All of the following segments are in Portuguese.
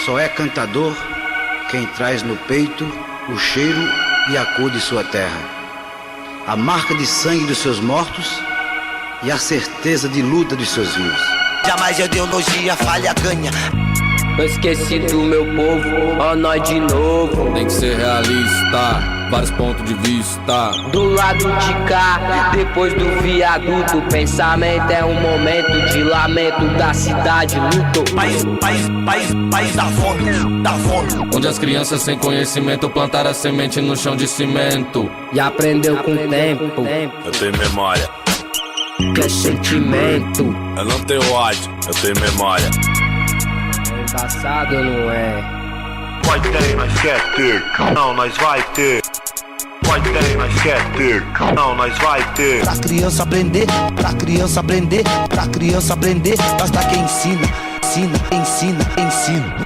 Só é cantador quem traz no peito o cheiro e a cor de sua terra, a marca de sangue dos seus mortos e a certeza de luta dos seus vivos. Jamais ideologia falha ganha. Não esqueci do meu povo, ó nós de novo. Tem que ser realista, vários pontos de vista. Do lado de cá, depois do viaduto, pensamento é um momento de lamento da cidade lutou. País da fome. Onde as crianças sem conhecimento plantaram a semente no chão de cimento. E aprendeu com o tempo. Eu tenho memória. Que é sentimento. Eu não tenho ódio, eu tenho memória. É embaçado, não é? Pode ter, nós quer ter. Não, nós vai ter. Pode ter, nós quer ter. Não, nós vai ter. Pra criança aprender, pra criança aprender, pra criança aprender, basta quem ensina, ensina.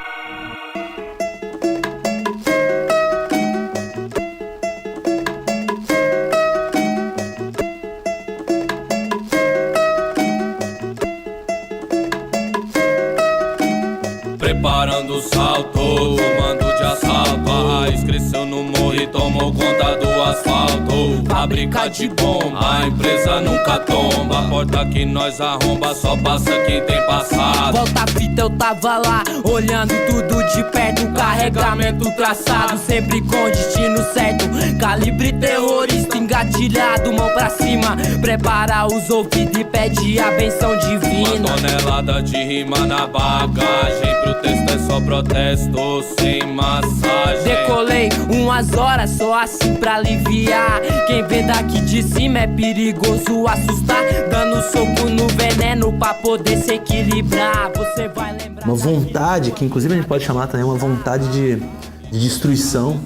Preparando o salto, comando de assalto. A raiz cresceu no morro e tomou conta do asfalto. Fábrica de bomba, a empresa nunca tomba. A porta que nós arromba só passa quem tem passado. Volta a fita, eu tava lá, olhando tudo de perto. Carregamento traçado, sempre com destino certo. Calibre terrorista engatilhado, mão pra cima. Prepara os ouvidos e pede a benção divina. Uma tonelada de rima na bagagem. Pro texto é só protesto, sem massagem. Decolei umas horas só assim pra aliviar. Quem vê daqui de cima é perigoso assustar. Dando soco no veneno pra poder se equilibrar. Você vai lembrar. Uma vontade, que inclusive a gente pode chamar também uma vontade de destruição,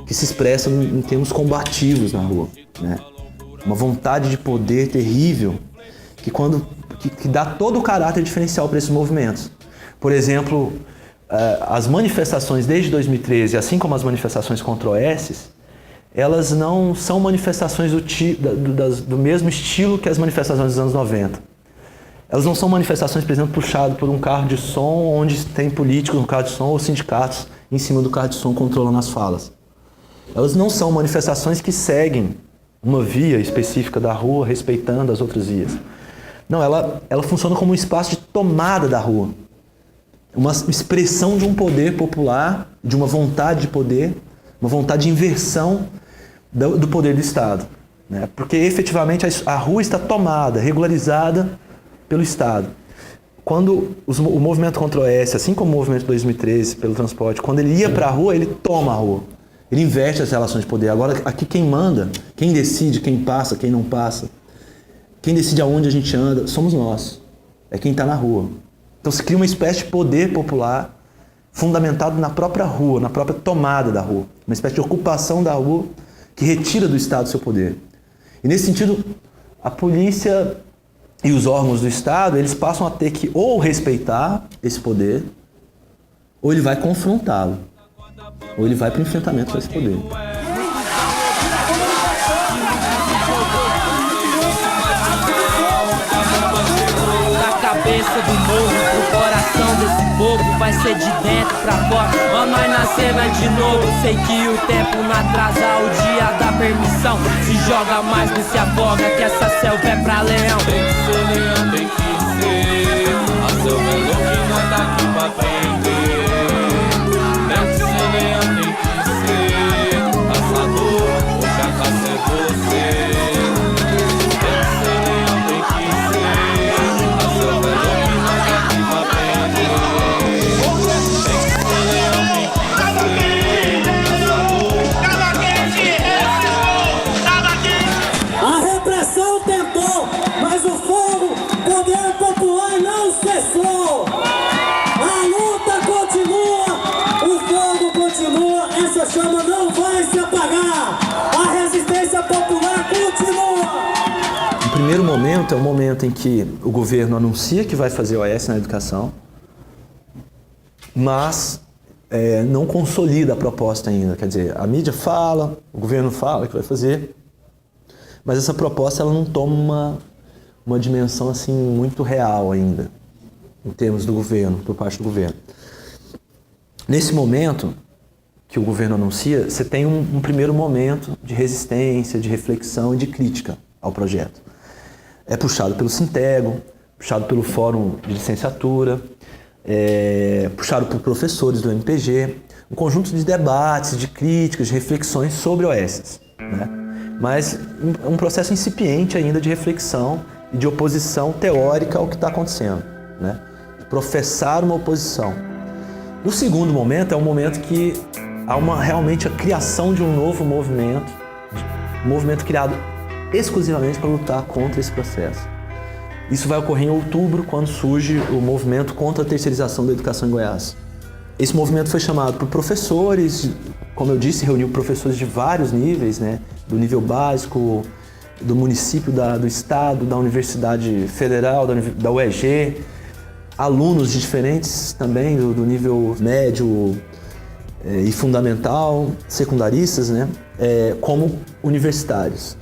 que se expressa em termos combativos na rua, né? Uma vontade de poder terrível que dá todo o caráter diferencial para esses movimentos. Por exemplo, as manifestações desde 2013, assim como as manifestações contra o Oasis, elas não são manifestações do mesmo estilo que as manifestações dos anos 90. Elas não são manifestações, por exemplo, puxadas por um carro de som onde tem políticos no carro de som ou sindicatos em cima do carro de som controlando as falas. Elas não são manifestações que seguem uma via específica da rua, respeitando as outras vias. Não, ela funciona como um espaço de tomada da rua. Uma expressão de um poder popular, de uma vontade de poder, uma vontade de inversão do poder do Estado, né? Porque efetivamente a rua está tomada, regularizada pelo Estado. Quando o movimento contra o Oeste, assim como o movimento de 2013 pelo transporte, quando ele ia para a rua, ele toma a rua. Ele inverte as relações de poder. Agora, aqui quem manda, quem decide, quem passa, quem não passa, quem decide aonde a gente anda, somos nós. É quem está na rua. Então se cria uma espécie de poder popular fundamentado na própria rua, na própria tomada da rua. Uma espécie de ocupação da rua que retira do Estado seu poder. E nesse sentido, a polícia e os órgãos do Estado, eles passam a ter que ou respeitar esse poder, ou ele vai confrontá-lo, ou ele vai para o enfrentamento com esse poder. Cabeça do morro, pro coração desse povo vai ser de dentro pra fora. Ó, nós nascemos de novo. Sei que o tempo não atrasa o dia da permissão. Se joga mais, não se afoga, que essa selva é pra leão. Tem que ser leão, tem que ser. A selva é louca e nós tá aqui pra aprender. Tem que ser leão, tem que ser. Caçador, hoje a caça é você. Chama não vai se apagar, a resistência popular continua. O primeiro momento é o momento em que o governo anuncia que vai fazer OS na educação, mas não consolida a proposta ainda. Quer dizer, a mídia fala, o governo fala que vai fazer, mas essa proposta ela não toma uma dimensão assim muito real ainda, em termos do governo, por parte do governo. Nesse momento que o governo anuncia, você tem um primeiro momento de resistência, de reflexão e de crítica ao projeto. É puxado pelo Sintego, puxado pelo Fórum de Licenciatura, puxado por professores do MPG, um conjunto de debates, de críticas, de reflexões sobre OS, né? Mas um processo incipiente ainda de reflexão e de oposição teórica ao que está acontecendo, né? Professar uma oposição. O segundo momento é um momento que há realmente a criação de um novo movimento, um movimento criado exclusivamente para lutar contra esse processo. Isso vai ocorrer em outubro, quando surge o movimento contra a terceirização da educação em Goiás. Esse movimento foi chamado por professores, como eu disse, reuniu professores de vários níveis, né? Do nível básico, do município, do estado, da Universidade Federal, da UEG, alunos de diferentes também, do nível médio e fundamental, secundaristas, né? Como universitários,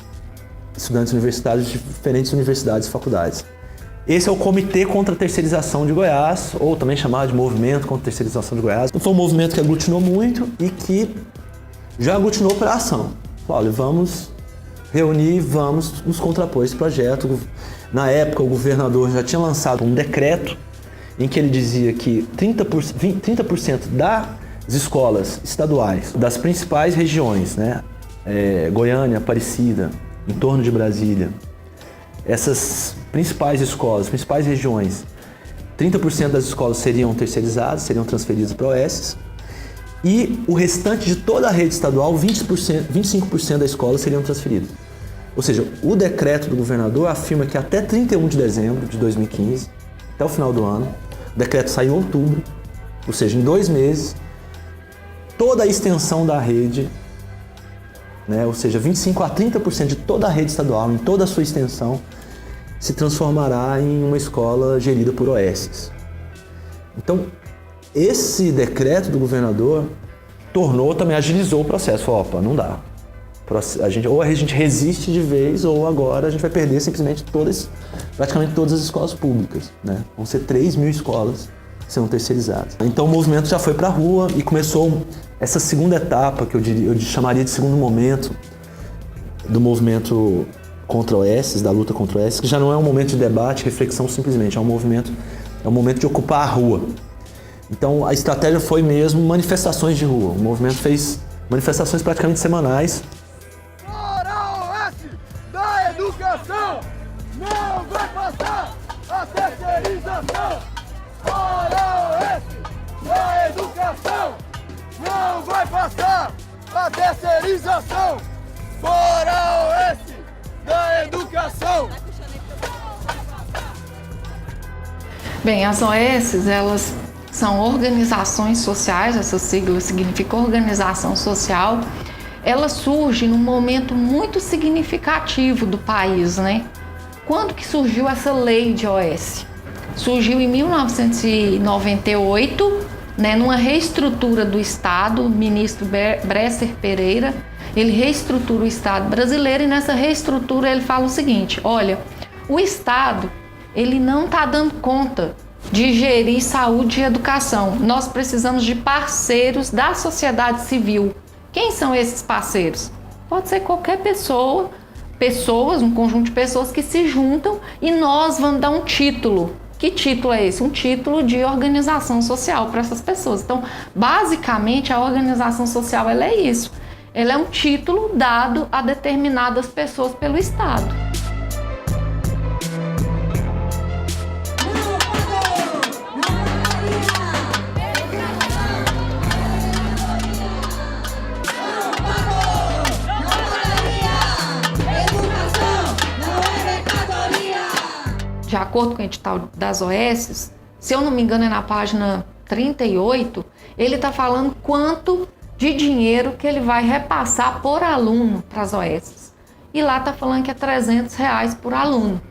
estudantes universitários de diferentes universidades e faculdades. Esse é o Comitê contra a Terceirização de Goiás, ou também chamado de Movimento contra a Terceirização de Goiás. Foi um movimento que aglutinou muito e que já aglutinou para a ação. Olha, vamos reunir, vamos nos contrapor a esse projeto. Na época, o governador já tinha lançado um decreto em que ele dizia que 30% das escolas estaduais das principais regiões, né, Goiânia, Aparecida, em torno de Brasília, essas principais escolas, principais regiões, 30% das escolas seriam terceirizadas, seriam transferidas para OS, e o restante de toda a rede estadual, 25% das escolas seriam transferidas. Ou seja, o decreto do governador afirma que até 31 de dezembro de 2015, até o final do ano, o decreto saiu em outubro, ou seja, em 2 meses, toda a extensão da rede, né, ou seja, 25% a 30% de toda a rede estadual, em toda a sua extensão, se transformará em uma escola gerida por OS. Então, esse decreto do governador também agilizou o processo. Falou, opa, não dá. Ou a gente resiste de vez, ou agora a gente vai perder simplesmente praticamente todas as escolas públicas, né? Vão ser 3.000 escolas que serão terceirizadas. Então o movimento já foi para a rua e começou essa segunda etapa, que eu chamaria de segundo momento do movimento contra OS, da luta contra OS, que já não é um momento de debate, reflexão simplesmente, é um momento de ocupar a rua. Então a estratégia foi mesmo manifestações de rua. O movimento fez manifestações praticamente semanais. Fora OS da educação, não vai passar a terceirização. Fora OS da educação, não vai passar a terceirização. Fora OS da educação. Bem, as OS, elas são organizações sociais, essa sigla significa organização social. Ela surge num momento muito significativo do país, né? Quando que surgiu essa lei de OS? Surgiu em 1998, né, numa reestrutura do Estado, o ministro Bresser Pereira, ele reestrutura o Estado brasileiro e nessa reestrutura ele fala o seguinte, olha, o Estado, ele não está dando conta de gerir saúde e educação. Nós precisamos de parceiros da sociedade civil. Quem são esses parceiros? Pode ser qualquer pessoa, um conjunto de pessoas que se juntam e nós vamos dar um título. Que título é esse? Um título de organização social para essas pessoas. Então, basicamente, a organização social ela é isso. Ela é um título dado a determinadas pessoas pelo Estado. De acordo com o edital das OS, se eu não me engano é na página 38, ele está falando quanto de dinheiro que ele vai repassar por aluno para as OS. E lá está falando que é R$300 por aluno.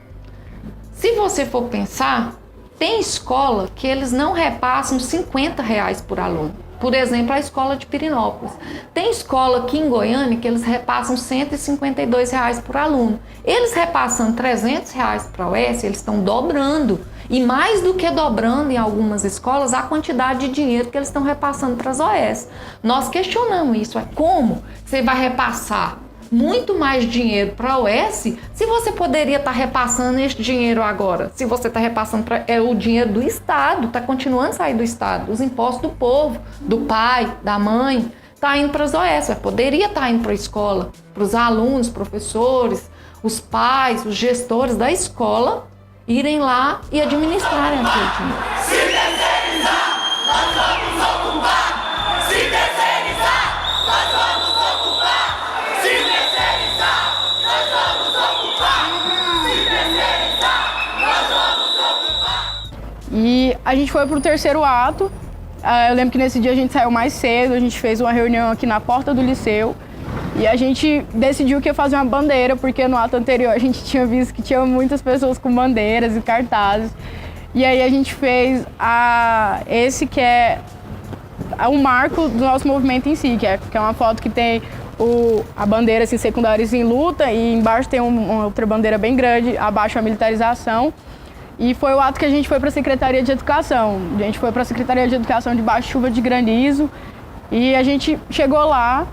Se você for pensar, tem escola que eles não repassam R$50 por aluno. Por exemplo, a escola de Pirinópolis. Tem escola aqui em Goiânia que eles repassam R$152 por aluno. Eles repassando R$300 para a OS, eles estão dobrando. E mais do que dobrando em algumas escolas a quantidade de dinheiro que eles estão repassando para as OS. Nós questionamos isso, como você vai repassar muito mais dinheiro para a OS se você poderia estar repassando este dinheiro agora? Se você está repassando o dinheiro do Estado, está continuando a sair do Estado, os impostos do povo, do pai, da mãe, está indo para as OS, poderia estar indo para a escola, para os alunos, professores, os pais, os gestores da escola irem lá e administrarem aquele dinheiro. Se terceirizar, nós vamos ocupar! Se terceirizar, nós vamos ocupar! Se terceirizar, nós vamos ocupar! Se terceirizar, nós vamos ocupar! E a gente foi pro terceiro ato. Eu lembro que nesse dia a gente saiu mais cedo, a gente fez uma reunião aqui na porta do liceu. E a gente decidiu que ia fazer uma bandeira, porque no ato anterior a gente tinha visto que tinha muitas pessoas com bandeiras e cartazes. E aí a gente fez esse que é o marco do nosso movimento em si, que é uma foto que tem a bandeira assim, Secundários em Luta, e embaixo tem uma outra bandeira bem grande, abaixo a militarização. E foi o ato que a gente foi para a Secretaria de Educação. A gente foi para a Secretaria de Educação debaixo de chuva de granizo, e a gente chegou lá,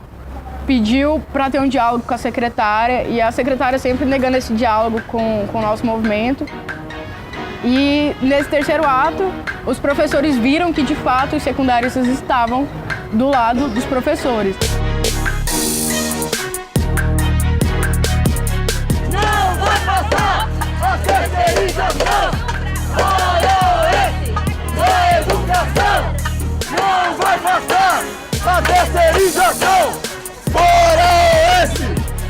pediu para ter um diálogo com a secretária, e a secretária sempre negando esse diálogo com o nosso movimento. E nesse terceiro ato, os professores viram que de fato os secundaristas estavam do lado dos professores. Não vai passar a terceirização! OS da educação! Não vai passar a terceirização! Fora OS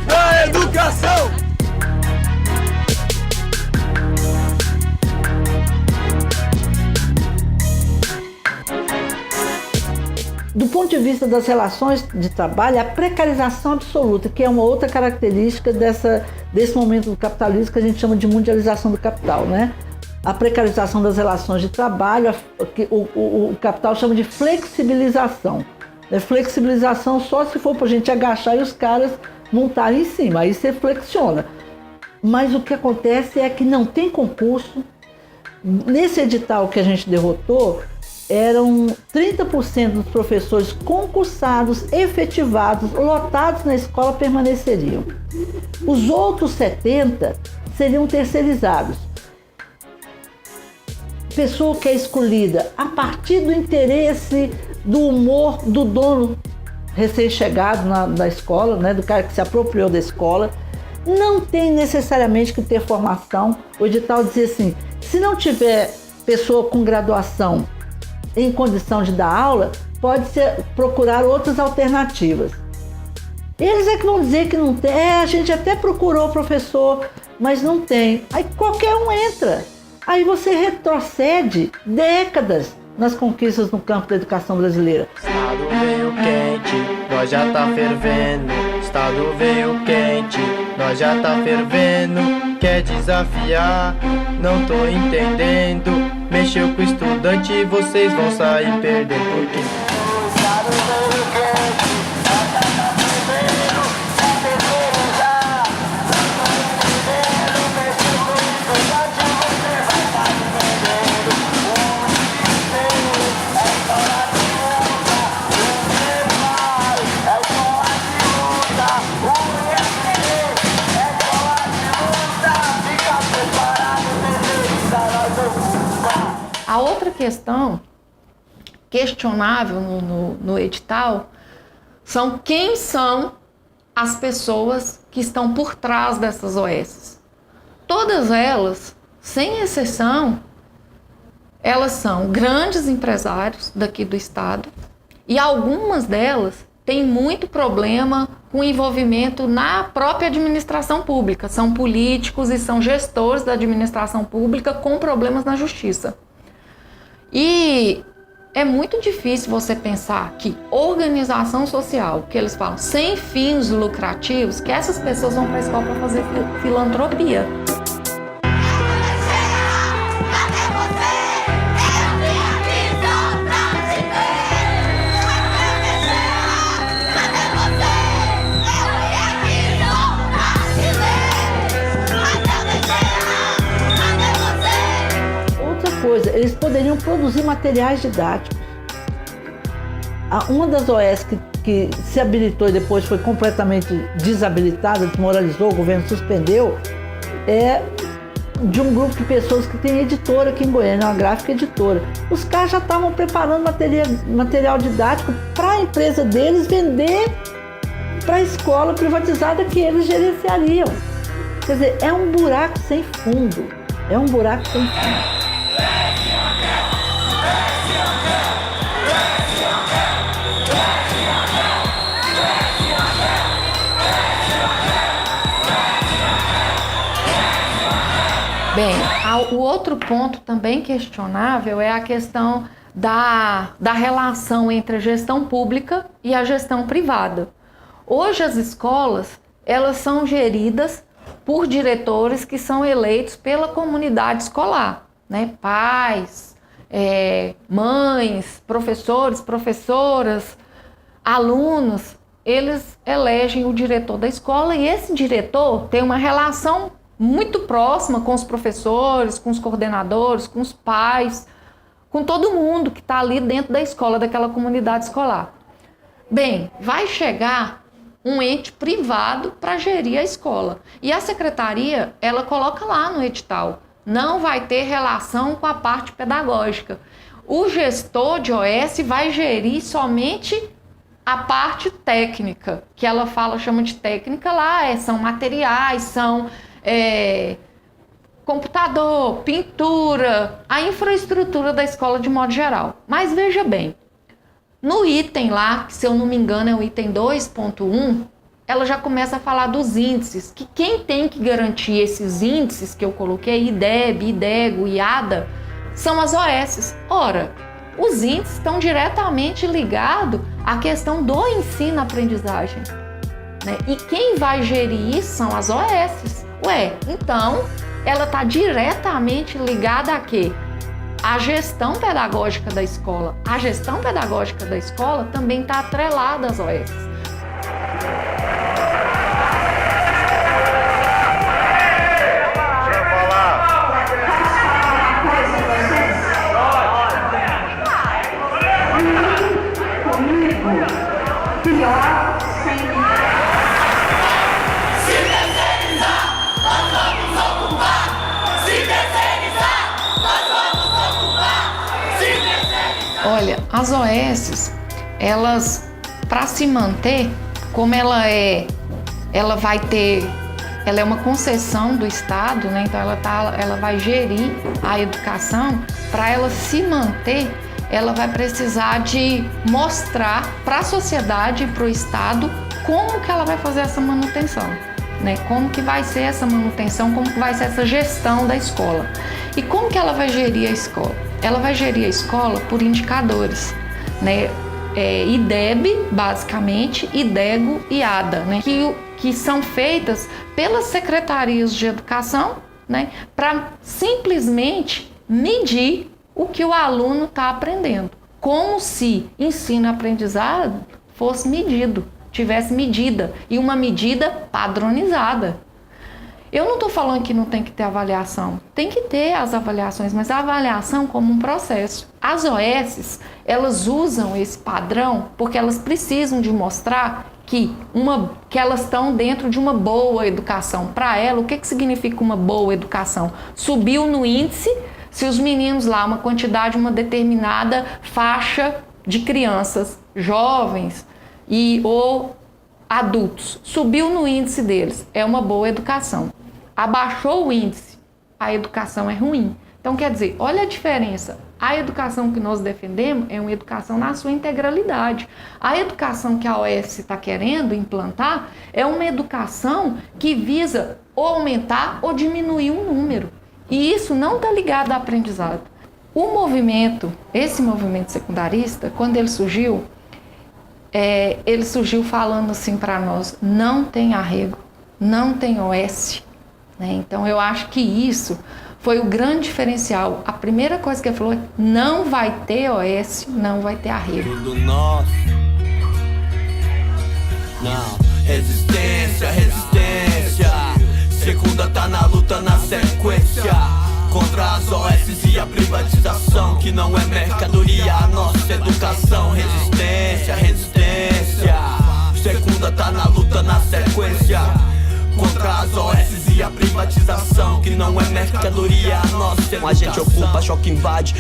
da educação! Do ponto de vista das relações de trabalho, a precarização absoluta, que é uma outra característica desse momento do capitalismo que a gente chama de mundialização do capital, né? A precarização das relações de trabalho, que o capital chama de flexibilização. Flexibilização só se for para a gente agachar e os caras montarem em cima, aí você flexiona. Mas o que acontece é que não tem concurso. Nesse edital que a gente derrotou, eram 30% dos professores concursados, efetivados, lotados na escola permaneceriam. Os outros 70% seriam terceirizados. Pessoa que é escolhida a partir do interesse, do humor do dono recém-chegado na escola, né, do cara que se apropriou da escola, não tem necessariamente que ter formação. O edital dizia assim, se não tiver pessoa com graduação em condição de dar aula, pode procurar outras alternativas. Eles é que vão dizer que não tem. A gente até procurou professor, mas não tem. Aí qualquer um entra. Aí você retrocede décadas nas conquistas no campo da educação brasileira. Estado veio quente, nós já tá fervendo. Estado veio quente, nós já tá fervendo. Quer desafiar? Não tô entendendo. Mexeu com o estudante, vocês vão sair perdendo. Porque o estado veio quente, nós já tá fervendo. Quer terceirizar? Não tô entendendo. Mexeu com o estudante, você vai sair perdendo. O sistema é escola de luta. O CEPAI é escola de luta. O IFP é escola de luta. Fica preparado, terceirizar, nós vamos. A outra questão questionável no edital são quem são as pessoas que estão por trás dessas OS. Todas elas, sem exceção, elas são grandes empresários daqui do estado e algumas delas têm muito problema com envolvimento na própria administração pública. São políticos e são gestores da administração pública com problemas na justiça. E é muito difícil você pensar que organização social, que eles falam, sem fins lucrativos, que essas pessoas vão para a escola para fazer filantropia. eles poderiam produzir materiais didáticos. Uma das OS que se habilitou e depois foi completamente desabilitada, desmoralizou, o governo suspendeu, é de um grupo de pessoas que tem editora aqui em Goiânia, uma gráfica editora. Os caras já estavam preparando material didático para a empresa deles vender para a escola privatizada que eles gerenciariam. Quer dizer, é um buraco sem fundo. É um buraco sem fundo. Bem, o outro ponto também questionável é a questão da relação entre a gestão pública e a gestão privada. Hoje as escolas, elas são geridas por diretores que são eleitos pela comunidade escolar, né? Pais, mães, professores, professoras, alunos, eles elegem o diretor da escola e esse diretor tem uma relação muito próxima com os professores, com os coordenadores, com os pais, com todo mundo que está ali dentro da escola, daquela comunidade escolar. Bem, vai chegar um ente privado para gerir a escola. E a secretaria, ela coloca lá no edital, não vai ter relação com a parte pedagógica. O gestor de OS vai gerir somente a parte técnica, que ela chama de técnica lá, são materiais, são computador, pintura, a infraestrutura da escola de modo geral. Mas veja bem, no item lá, que se eu não me engano é o item 2.1, ela já começa a falar dos índices, que quem tem que garantir esses índices que eu coloquei, IDEB, IDEGO, IADA, são as OS. Ora, os índices estão diretamente ligados à questão do ensino-aprendizagem, né? E quem vai gerir isso são as OS. Então, ela está diretamente ligada a quê? A gestão pedagógica da escola. A gestão pedagógica da escola também está atrelada às OS. Olha, as OS, elas, para se manter, como ela é uma concessão do Estado, né? Então ela vai gerir a educação. Para ela se manter, ela vai precisar de mostrar para a sociedade e para o Estado como que ela vai fazer essa manutenção, né? Como que vai ser essa manutenção, como que vai ser essa gestão da escola. E como que ela vai gerir a escola? Ela vai gerir a escola por indicadores, né? IDEB, basicamente, IDEGO e IADA, né? Que são feitas pelas secretarias de educação, né? Para simplesmente medir o que o aluno está aprendendo. Como se ensino-aprendizado fosse medido, tivesse medida, e uma medida padronizada. Eu não estou falando que não tem que ter avaliação, tem que ter as avaliações, mas a avaliação como um processo. As OS, elas usam esse padrão porque elas precisam de mostrar que elas estão dentro de uma boa educação. Para ela, o que significa uma boa educação? Subiu no índice, se os meninos lá, uma uma determinada faixa de crianças, jovens ou adultos, subiu no índice deles, é uma boa educação. Abaixou o índice, a educação é ruim. Então, quer dizer, olha a diferença. A educação que nós defendemos é uma educação na sua integralidade. A educação que a OS está querendo implantar é uma educação que visa ou aumentar ou diminuir um número. E isso não está ligado ao aprendizado. Esse movimento secundarista, quando ele surgiu falando assim para nós, não tem arrego, não tem OS. Então, eu acho que isso foi o grande diferencial. A primeira coisa que ele falou é: não vai ter OS, não vai ter arrego. Tudo nosso. Não, resistência, resistência. Segunda tá na luta, na sequência. contra as OS e a privatização, que não é mercadoria, a nossa educação. Resistência, resistência. Segunda tá na luta, na sequência. Contra as OS e a privatização, que não é mercadoria, a nossa educação. A gente ocupa, choque invade,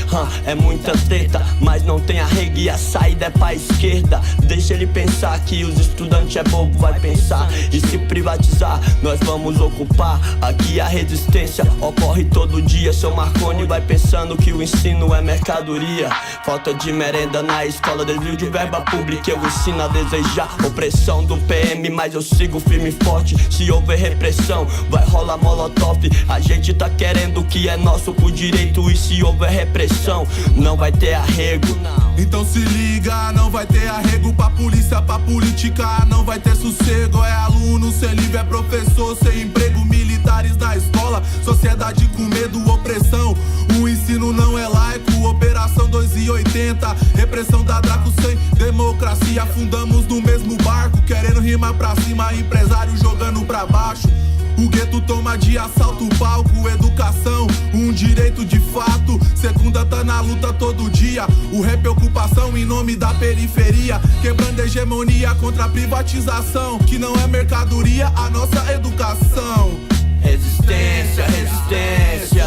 é muita treta, mas não tem arrego e a saída é pra esquerda. Deixa ele pensar que os estudantes é bobo, vai pensar. E se privatizar, nós vamos ocupar. Aqui a resistência ocorre todo dia. Seu Marconi vai pensando que o ensino é mercadoria. Falta de merenda na escola, desvio de verba pública. Eu ensino a desejar opressão do PM, mas eu sigo firme e forte. Se houver repressão, vai rolar molotov. A gente tá querendo o que é nosso por direito. E se houver repressão, não vai ter arrego. Então se liga, não vai ter arrego pra polícia, pra política, não vai ter sossego. É aluno sem livre, é professor sem emprego, militares na escola, sociedade com medo, opressão. O ensino não é laico, operação 280, repressão da Draco sem democracia. Afundamos no mesmo barco, querendo rimar pra cima, empresário jogando pra baixo. O gueto toma de assalto o palco, educação, um direito de fato. Segunda tá na luta todo dia, o rap é ocupação em nome da periferia. Quebrando a hegemonia contra a privatização, que não é mercadoria, a nossa educação. Resistência, resistência.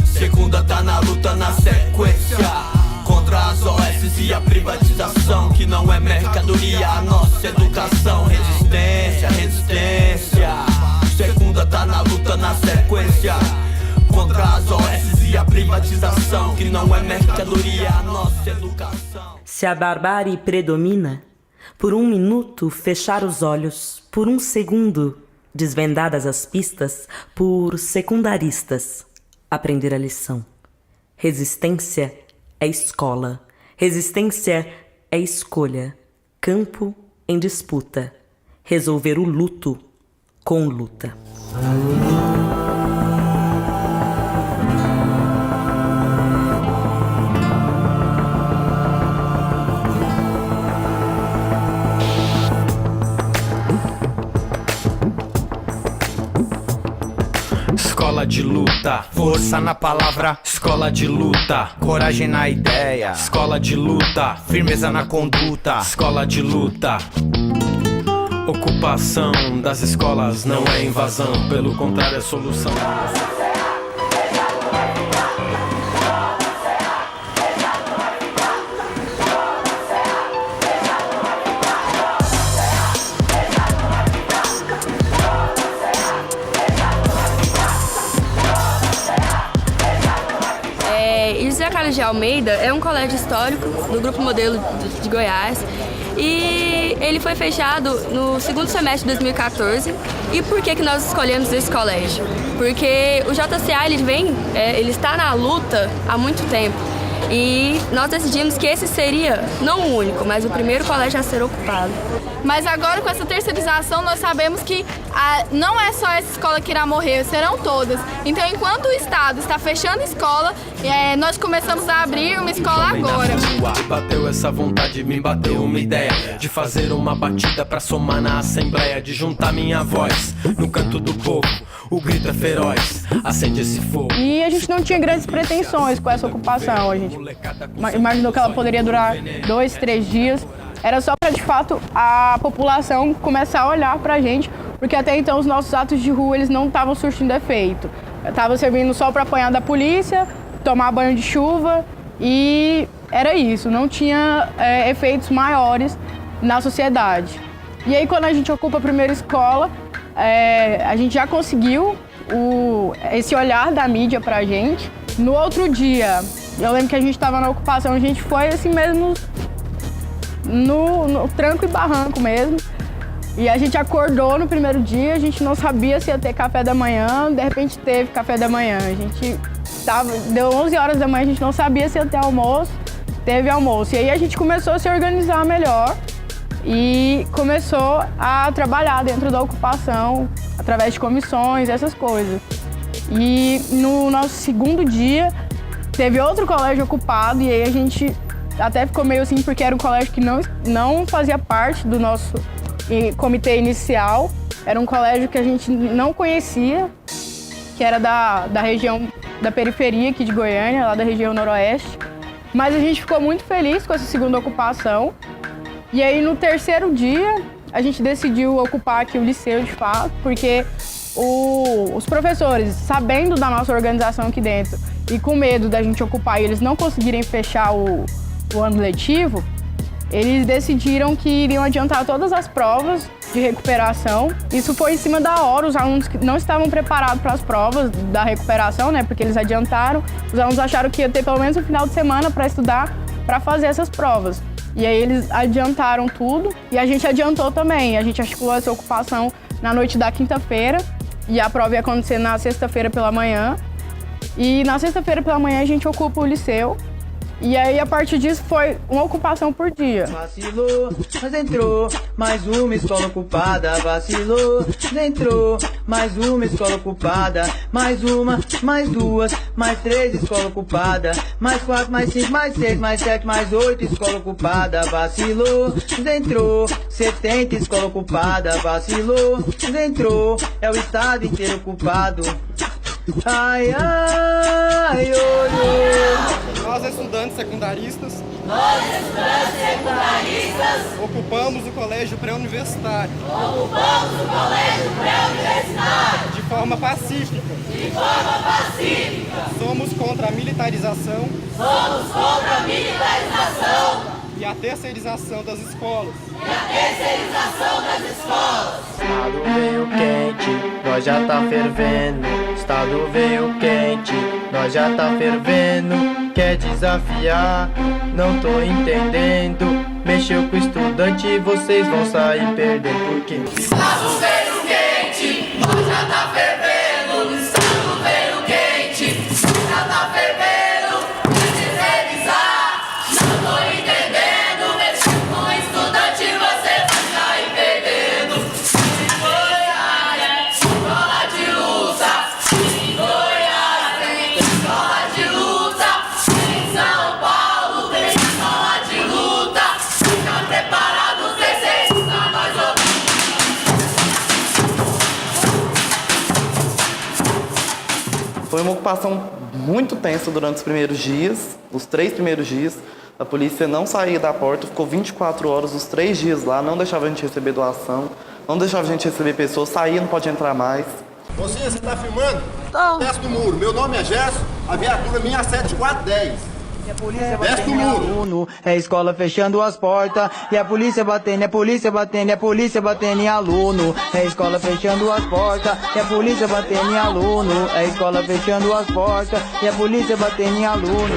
Segunda tá na luta, na sequência. Contra as OS e a privatização, que não é mercadoria, a nossa educação. Resistência, resistência. Segunda tá na luta, na sequência. Contra as OS e a privatização, que não é mercadoria, a nossa educação. Se a barbárie predomina, por um minuto fechar os olhos, por um segundo desvendadas as pistas, por secundaristas aprender a lição. Resistência é escola, resistência é escolha, campo em disputa, resolver o luto com luta. Escola de luta, força na palavra, escola de luta, coragem na ideia, escola de luta, firmeza na conduta, escola de luta. Ocupação das escolas não é invasão, pelo contrário é solução. José Carlos de Almeida é um colégio histórico do Grupo Modelo de Goiás e ele foi fechado no segundo semestre de 2014. E por que nós escolhemos esse colégio? Porque o JCA ele está na luta há muito tempo e nós decidimos que esse seria não o único, mas o primeiro colégio a ser ocupado. Mas agora, com essa terceirização, nós sabemos que não é só essa escola que irá morrer, serão todas. Então, enquanto o Estado está fechando escola, nós começamos a abrir uma escola agora. Bateu essa vontade, me bateu uma ideia de fazer uma batida pra somar na assembleia, de juntar minha voz no canto do povo. O grito é feroz, acende esse fogo. E a gente não tinha grandes pretensões com essa ocupação. A gente imaginou que ela poderia durar 2, 3 dias. Era só para, de fato, a população começar a olhar pra gente, porque até então os nossos atos de rua eles não estavam surtindo efeito. Estavam servindo só para apanhar da polícia, tomar banho de chuva e era isso, não tinha efeitos maiores na sociedade. E aí, quando a gente ocupa a primeira escola, a gente já conseguiu esse olhar da mídia pra gente. No outro dia, eu lembro que a gente estava na ocupação, a gente foi assim mesmo no tranco e barranco mesmo. E a gente acordou no primeiro dia, a gente não sabia se ia ter café da manhã, de repente teve café da manhã. Deu 11 horas da manhã, a gente não sabia se ia ter almoço, teve almoço. E aí a gente começou a se organizar melhor e começou a trabalhar dentro da ocupação, através de comissões, essas coisas. E no nosso segundo dia, teve outro colégio ocupado e aí a gente até ficou meio assim, porque era um colégio que não fazia parte do nosso comitê inicial. Era um colégio que a gente não conhecia, que era da região da periferia aqui de Goiânia, lá da região noroeste. Mas a gente ficou muito feliz com essa segunda ocupação. E aí, no terceiro dia, a gente decidiu ocupar aqui o liceu, de fato, porque os professores, sabendo da nossa organização aqui dentro e com medo da gente ocupar e eles não conseguirem fechar o ano letivo, eles decidiram que iriam adiantar todas as provas de recuperação. Isso foi em cima da hora, os alunos que não estavam preparados para as provas da recuperação, né, porque eles adiantaram. Os alunos acharam que ia ter pelo menos um final de semana para estudar, para fazer essas provas. E aí eles adiantaram tudo e a gente adiantou também. A gente articulou essa ocupação na noite da quinta-feira e a prova ia acontecer na sexta-feira pela manhã. E na sexta-feira pela manhã a gente ocupa o liceu. E aí, a partir disso, foi uma ocupação por dia. Vacilou, mas entrou mais uma escola ocupada. Vacilou, entrou mais uma escola ocupada. Mais uma, mais duas, mais três escola ocupada. Mais quatro, mais cinco, mais seis, mais sete, mais oito escola ocupada. Vacilou, entrou 70 escola ocupada. Vacilou, entrou, é o estado inteiro ocupado. Ai, ai, oi, oi. Nós estudantes secundaristas ocupamos o colégio pré-universitário de forma pacífica. Somos contra a militarização e a terceirização das escolas. Estado veio quente, nós já tá fervendo. Estado veio quente, nós já tá fervendo. Quer desafiar? Não tô entendendo. Mexeu com o estudante, vocês vão sair perdendo. Por quê? Estado veio quente, nós já tá fervendo. Estado veio quente, já tá fervendo. Quer terceirizar? Não tô entendendo. Mexeu com o estudante, você vai sair perdendo. Em Goiás, escola de luta. Em Goiás, tem escola de luta. Em São Paulo, tem escola de luta. Fica preparado, terceirizar, nós vamos. Foi uma ocupação muito tensa durante os primeiros dias, os 3 primeiros dias. A polícia não saía da porta, ficou 24 horas, os 3 dias lá, não deixava a gente receber doação, não deixava a gente receber pessoas, saía, não pode entrar mais. Mocinha, você tá filmando? Tô. Desce do muro. Meu nome é Gerson, a viatura minha é 7410. Desce do muro. É escola fechando as portas. E a polícia batendo, é polícia batendo, é polícia batendo em aluno. É escola fechando as portas. E a polícia batendo em aluno. É escola fechando as portas. E a polícia batendo em aluno.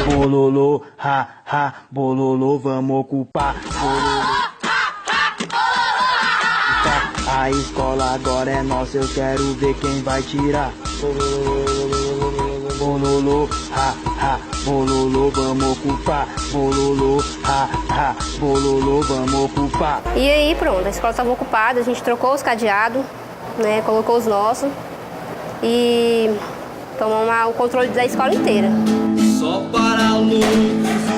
Bololô, ha, ha, bololô, vamos ocupar. Bololô. A escola agora é nossa, eu quero ver quem vai tirar. Bololô, ha, ha, bololô, vamos ocupar. Bololô, ha, ha, bololô, vamos ocupar. E aí pronto, a escola estava ocupada, a gente trocou os cadeados, né, colocou os nossos e tomamos o controle da escola inteira. Só para loucos,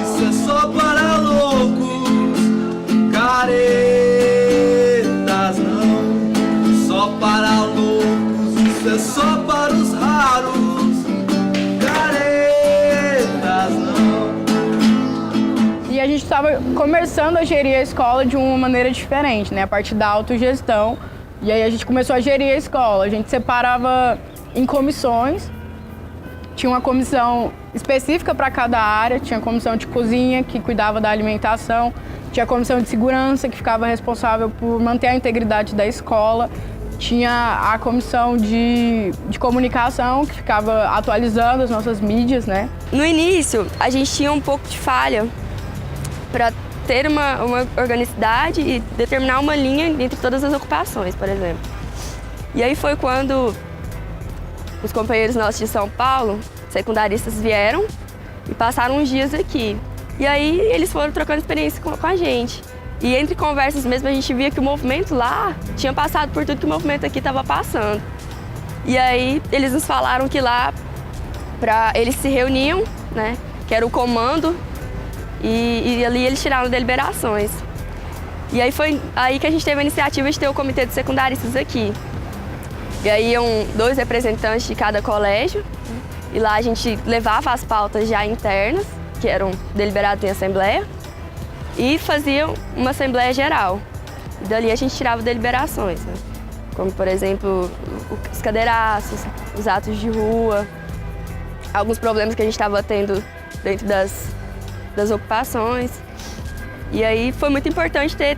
isso é só para loucos. Caretas não, só para loucos, isso é só para os raros. E a gente estava começando a gerir a escola de uma maneira diferente, né? A partir da autogestão. E aí a gente começou a gerir a escola. A gente separava em comissões. Tinha uma comissão específica para cada área. Tinha a comissão de cozinha, que cuidava da alimentação. Tinha a comissão de segurança, que ficava responsável por manter a integridade da escola. Tinha a comissão de comunicação, que ficava atualizando as nossas mídias, né? No início, a gente tinha um pouco de falha para ter uma organicidade e determinar uma linha entre todas as ocupações, por exemplo. E aí foi quando os companheiros nossos de São Paulo, secundaristas, vieram e passaram uns dias aqui. E aí eles foram trocando experiência com a gente. E entre conversas mesmo a gente via que o movimento lá tinha passado por tudo que o movimento aqui estava passando. E aí eles nos falaram que lá eles se reuniam, né, que era o comando, e ali eles tiraram deliberações. E aí foi aí que a gente teve a iniciativa de ter o comitê de secundaristas aqui. E aí iam 2 representantes de cada colégio. E lá a gente levava as pautas já internas, que eram deliberadas em assembleia, e fazia uma assembleia geral. E dali a gente tirava deliberações, né? Como, por exemplo, os cadeiraços, os atos de rua, alguns problemas que a gente estava tendo dentro das ocupações. E aí foi muito importante ter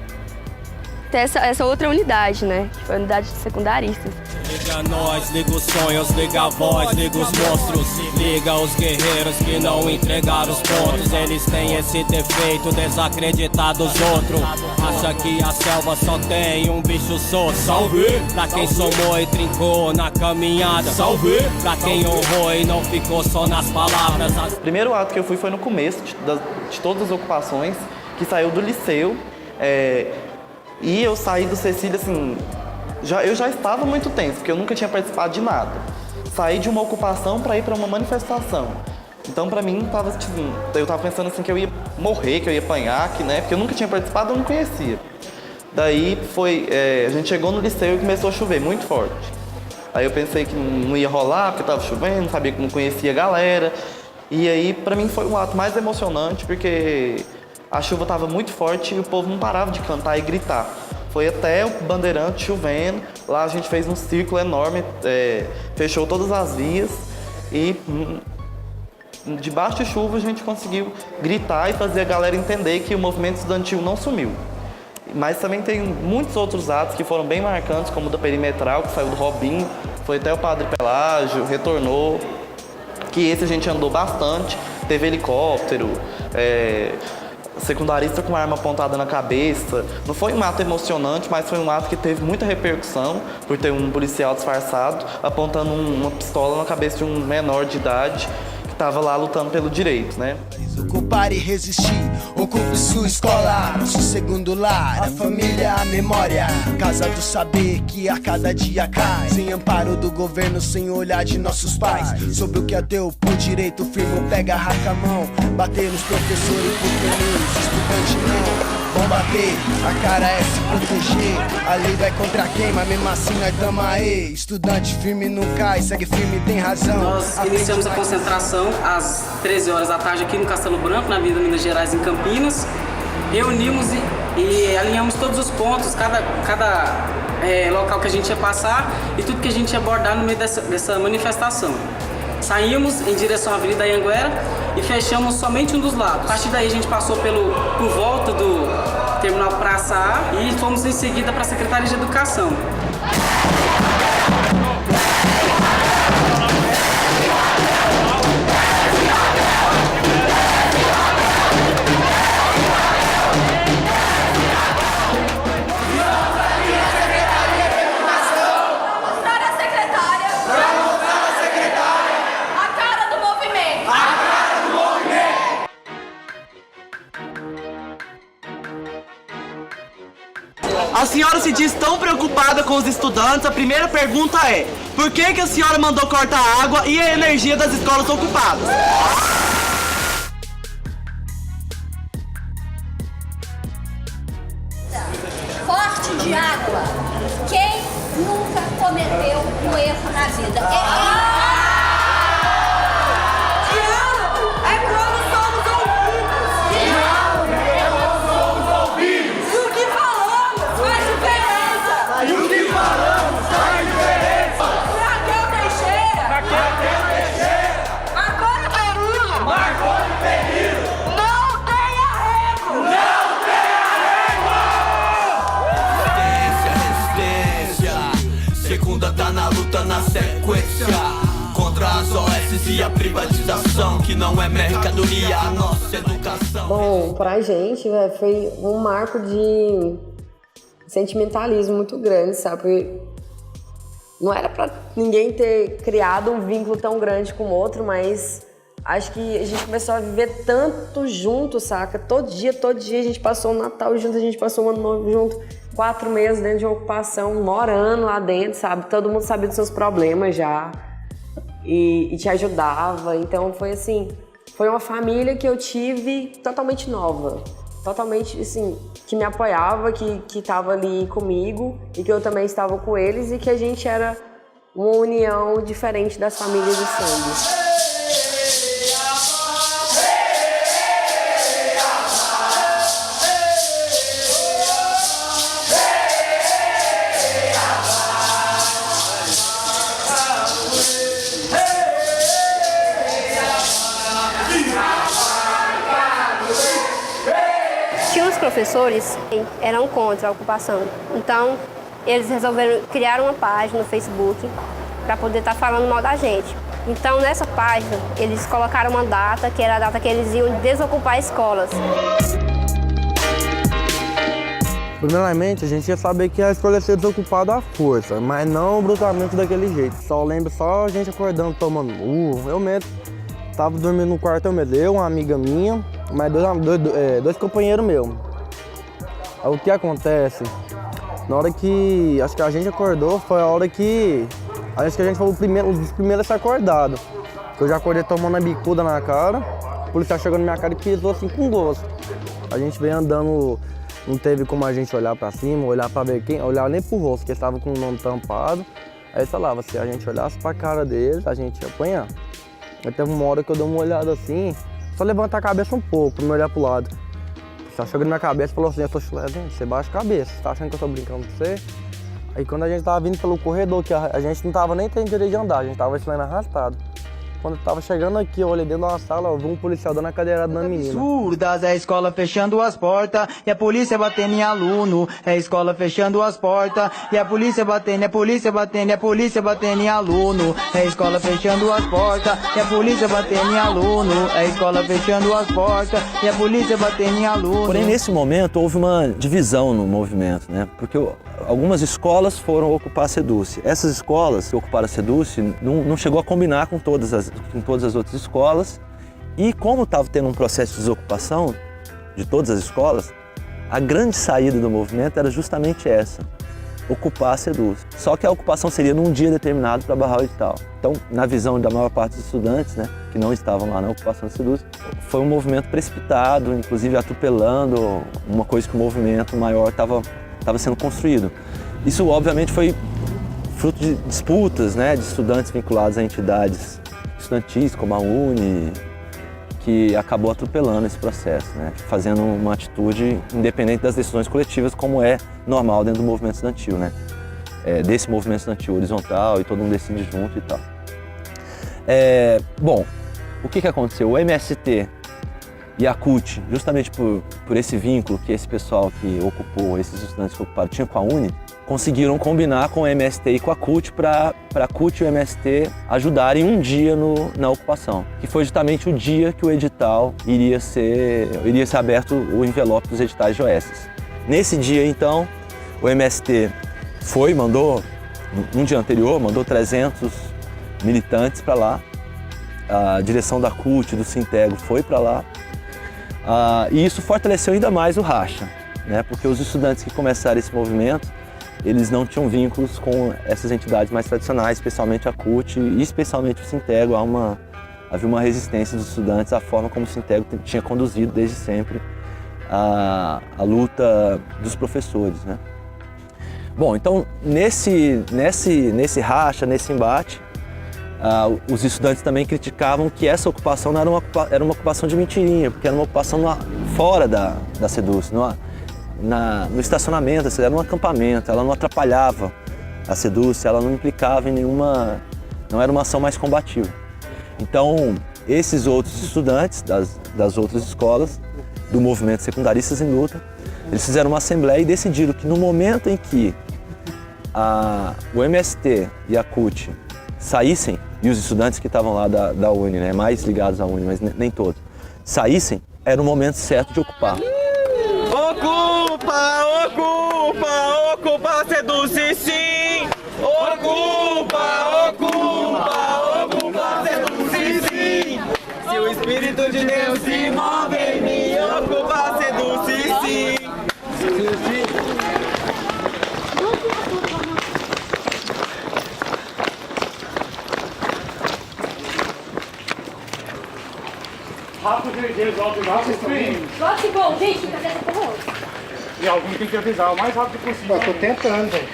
essa outra unidade, né? Que foi a unidade de secundaristas. Liga nós, liga os sonhos, liga a voz, liga os monstros. Liga os guerreiros que não entregaram os pontos. Eles têm esse defeito, desacreditar dos outros. Acha que a selva só tem um bicho solto. Salve! Pra quem somou e trincou na caminhada. Salve! Pra quem honrou e não ficou só nas palavras. O primeiro ato que eu fui foi no começo de todas as ocupações, que saiu do liceu. E eu saí do Cecília, assim, eu já estava muito tenso, porque eu nunca tinha participado de nada. Saí de uma ocupação para ir para uma manifestação. Então, para mim, eu tava pensando assim que eu ia morrer, que eu ia apanhar, porque eu nunca tinha participado, eu não conhecia. Daí a gente chegou no liceu e começou a chover muito forte. Aí eu pensei que não ia rolar, porque estava chovendo, não sabia que não conhecia a galera. E aí, para mim, foi o ato mais emocionante, porque a chuva estava muito forte e o povo não parava de cantar e gritar. Foi até o Bandeirante chovendo, lá a gente fez um círculo enorme, fechou todas as vias e debaixo de chuva a gente conseguiu gritar e fazer a galera entender que o movimento estudantil não sumiu. Mas também tem muitos outros atos que foram bem marcantes, como o da Perimetral, que saiu do Robinho, foi até o Padre Pelágio, retornou, que esse a gente andou bastante, teve helicóptero, secundarista com arma apontada na cabeça. Não foi um ato emocionante, mas foi um ato que teve muita repercussão, por ter um policial disfarçado apontando uma pistola na cabeça de um menor de idade que estava lá lutando pelo direito, né? Ocupar e resistir, ocupe sua escola, nosso segundo lar, a família, a memória, casa do saber que a cada dia cai, sem amparo do governo, sem olhar de nossos pais, sobre o que é teu por direito, firme, pega, arranca a mão, bater nos professores por pelos, estudante não. Bom bater, a cara é se proteger. A lei vai contra quem, mas mesmo assim nós tamo aí. Estudante firme não cai, segue firme, tem razão. Nós iniciamos a concentração às 13 horas da tarde aqui no Castelo Branco, na Avenida Minas Gerais, em Campinas. Reunimos e alinhamos todos os pontos, cada local que a gente ia passar e tudo que a gente ia abordar no meio dessa manifestação. Saímos em direção à Avenida Anhanguera e fechamos somente um dos lados. A partir daí a gente passou por volta do Terminal Praça A e fomos em seguida para a Secretaria de Educação. A senhora se diz tão preocupada com os estudantes. A primeira pergunta é: por que a senhora mandou cortar a água e a energia das escolas ocupadas? Corte de água. Quem nunca cometeu um erro na vida? Tá na luta, na sequência contra as OS e a privatização, que não é mercadoria, a nossa educação. Bom, pra gente, foi um marco de sentimentalismo muito grande, sabe? Porque não era pra ninguém ter criado um vínculo tão grande com o outro, mas acho que a gente começou a viver tanto junto, saca? Todo dia a gente passou o Natal junto, a gente passou o Ano Novo junto. 4 meses dentro de uma ocupação, morando lá dentro, sabe? Todo mundo sabia dos seus problemas já e te ajudava. Então foi assim, foi uma família que eu tive totalmente nova. Totalmente, assim, que me apoiava, que estava ali comigo e que eu também estava com eles e que a gente era uma união diferente das famílias de sangue. Tinha uns professores que eram contra a ocupação, então eles resolveram criar uma página no Facebook para poder estar falando mal da gente. Então nessa página eles colocaram uma data, que era a data que eles iam desocupar escolas. Primeiramente, a gente ia saber que a escola ia ser desocupada à força, mas não brutalmente daquele jeito. Só lembro só a gente acordando, tomando eu mesmo tava dormindo no quarto, eu, uma amiga minha, mas dois companheiros meus. Aí o que acontece? Na hora que acho que a gente acordou, foi a hora que acho que a gente foi um dos primeiros a ser acordado. Eu já acordei tomando a bicuda na cara, o policial chegou na minha cara e pisou assim com gosto. A gente veio andando, não teve como a gente olhar pra cima, olhar pra ver quem, olhar nem pro rosto, porque eles estavam com o nome tampado. Aí falava, se a gente olhasse pra cara deles, a gente ia apanhar. Aí teve uma hora que eu dei uma olhada assim, só levantar a cabeça um pouco pra me olhar pro lado. Só chegou na minha cabeça e falou assim, eu sou chulezinho, você baixa a cabeça, você tá achando que eu tô brincando com você? Aí quando a gente tava vindo pelo corredor, que a gente não tava nem tendo direito de andar, a gente tava saindo arrastado. Quando eu tava chegando aqui, eu olhei dentro da sala, eu vi um policial dando a cadeirada na menina. Absurdas, é a escola fechando as portas e a polícia batendo em aluno. É a escola fechando as portas e a polícia batendo, é a polícia batendo, é a polícia batendo em aluno. É a escola fechando as portas e a polícia batendo em aluno. É a escola fechando as portas e a polícia batendo em aluno. Porém, nesse momento, houve uma divisão no movimento, né? Porque algumas escolas foram ocupar a SEDUC. Essas escolas que ocuparam a SEDUC não chegou a combinar com todas as outras escolas. E como estava tendo um processo de desocupação de todas as escolas, a grande saída do movimento era justamente essa, ocupar a SEDUC. Só que a ocupação seria num dia determinado para barrar o edital. Então, na visão da maior parte dos estudantes, né, que não estavam lá na ocupação da SEDUC, foi um movimento precipitado, inclusive atropelando uma coisa que o movimento maior estava sendo construído. Isso, obviamente, foi fruto de disputas, né, de estudantes vinculados a entidades estudantis, como a UNE, que acabou atropelando esse processo, né, fazendo uma atitude independente das decisões coletivas, como é normal dentro do movimento estudantil, né, desse movimento estudantil horizontal e todo mundo decide junto e tal. Bom, o que aconteceu? O MST e a CUT, justamente por esse vínculo que esse pessoal que ocupou, esses estudantes que ocuparam, tinha com a UNE, conseguiram combinar com o MST e com a CUT para a CUT e o MST ajudarem um dia na ocupação, que foi justamente o dia que o edital iria ser aberto, o envelope dos editais de OESs. Nesse dia, então, o MST mandou, um dia anterior, mandou 300 militantes para lá, a direção da CUT, do Sintegro, foi para lá, e isso fortaleceu ainda mais o racha, né? Porque os estudantes que começaram esse movimento, eles não tinham vínculos com essas entidades mais tradicionais, especialmente a CUT e especialmente o Sintegro. Havia uma resistência dos estudantes à forma como o Sintegro tinha conduzido desde sempre a luta dos professores, né? Bom, então nesse racha, nesse embate, os estudantes também criticavam que essa ocupação não era uma ocupação de mentirinha, porque era uma ocupação fora da SEDUC, no estacionamento, era um acampamento, ela não atrapalhava a SEDUC, ela não implicava em nenhuma, não era uma ação mais combativa. Então, esses outros estudantes das outras escolas, do movimento Secundaristas em Luta, eles fizeram uma assembleia e decidiram que no momento em que o MST e a CUT saíssem, e os estudantes que estavam lá da UNE, né, mais ligados à UNE, mas nem todos, saíssem, era o momento certo de ocupar. Ocupa, ocupa, ocupa, SEDUC sim! Ocupa, ocupa, ocupa, SEDUC sim! Se o Espírito de Deus se move em mim, ocupa, SEDUC sim! Rápido, resolve rápido também. Nossa, bom, gente, cadê essa porra? E alguém tem que avisar o mais rápido possível. Eu tô tentando, velho.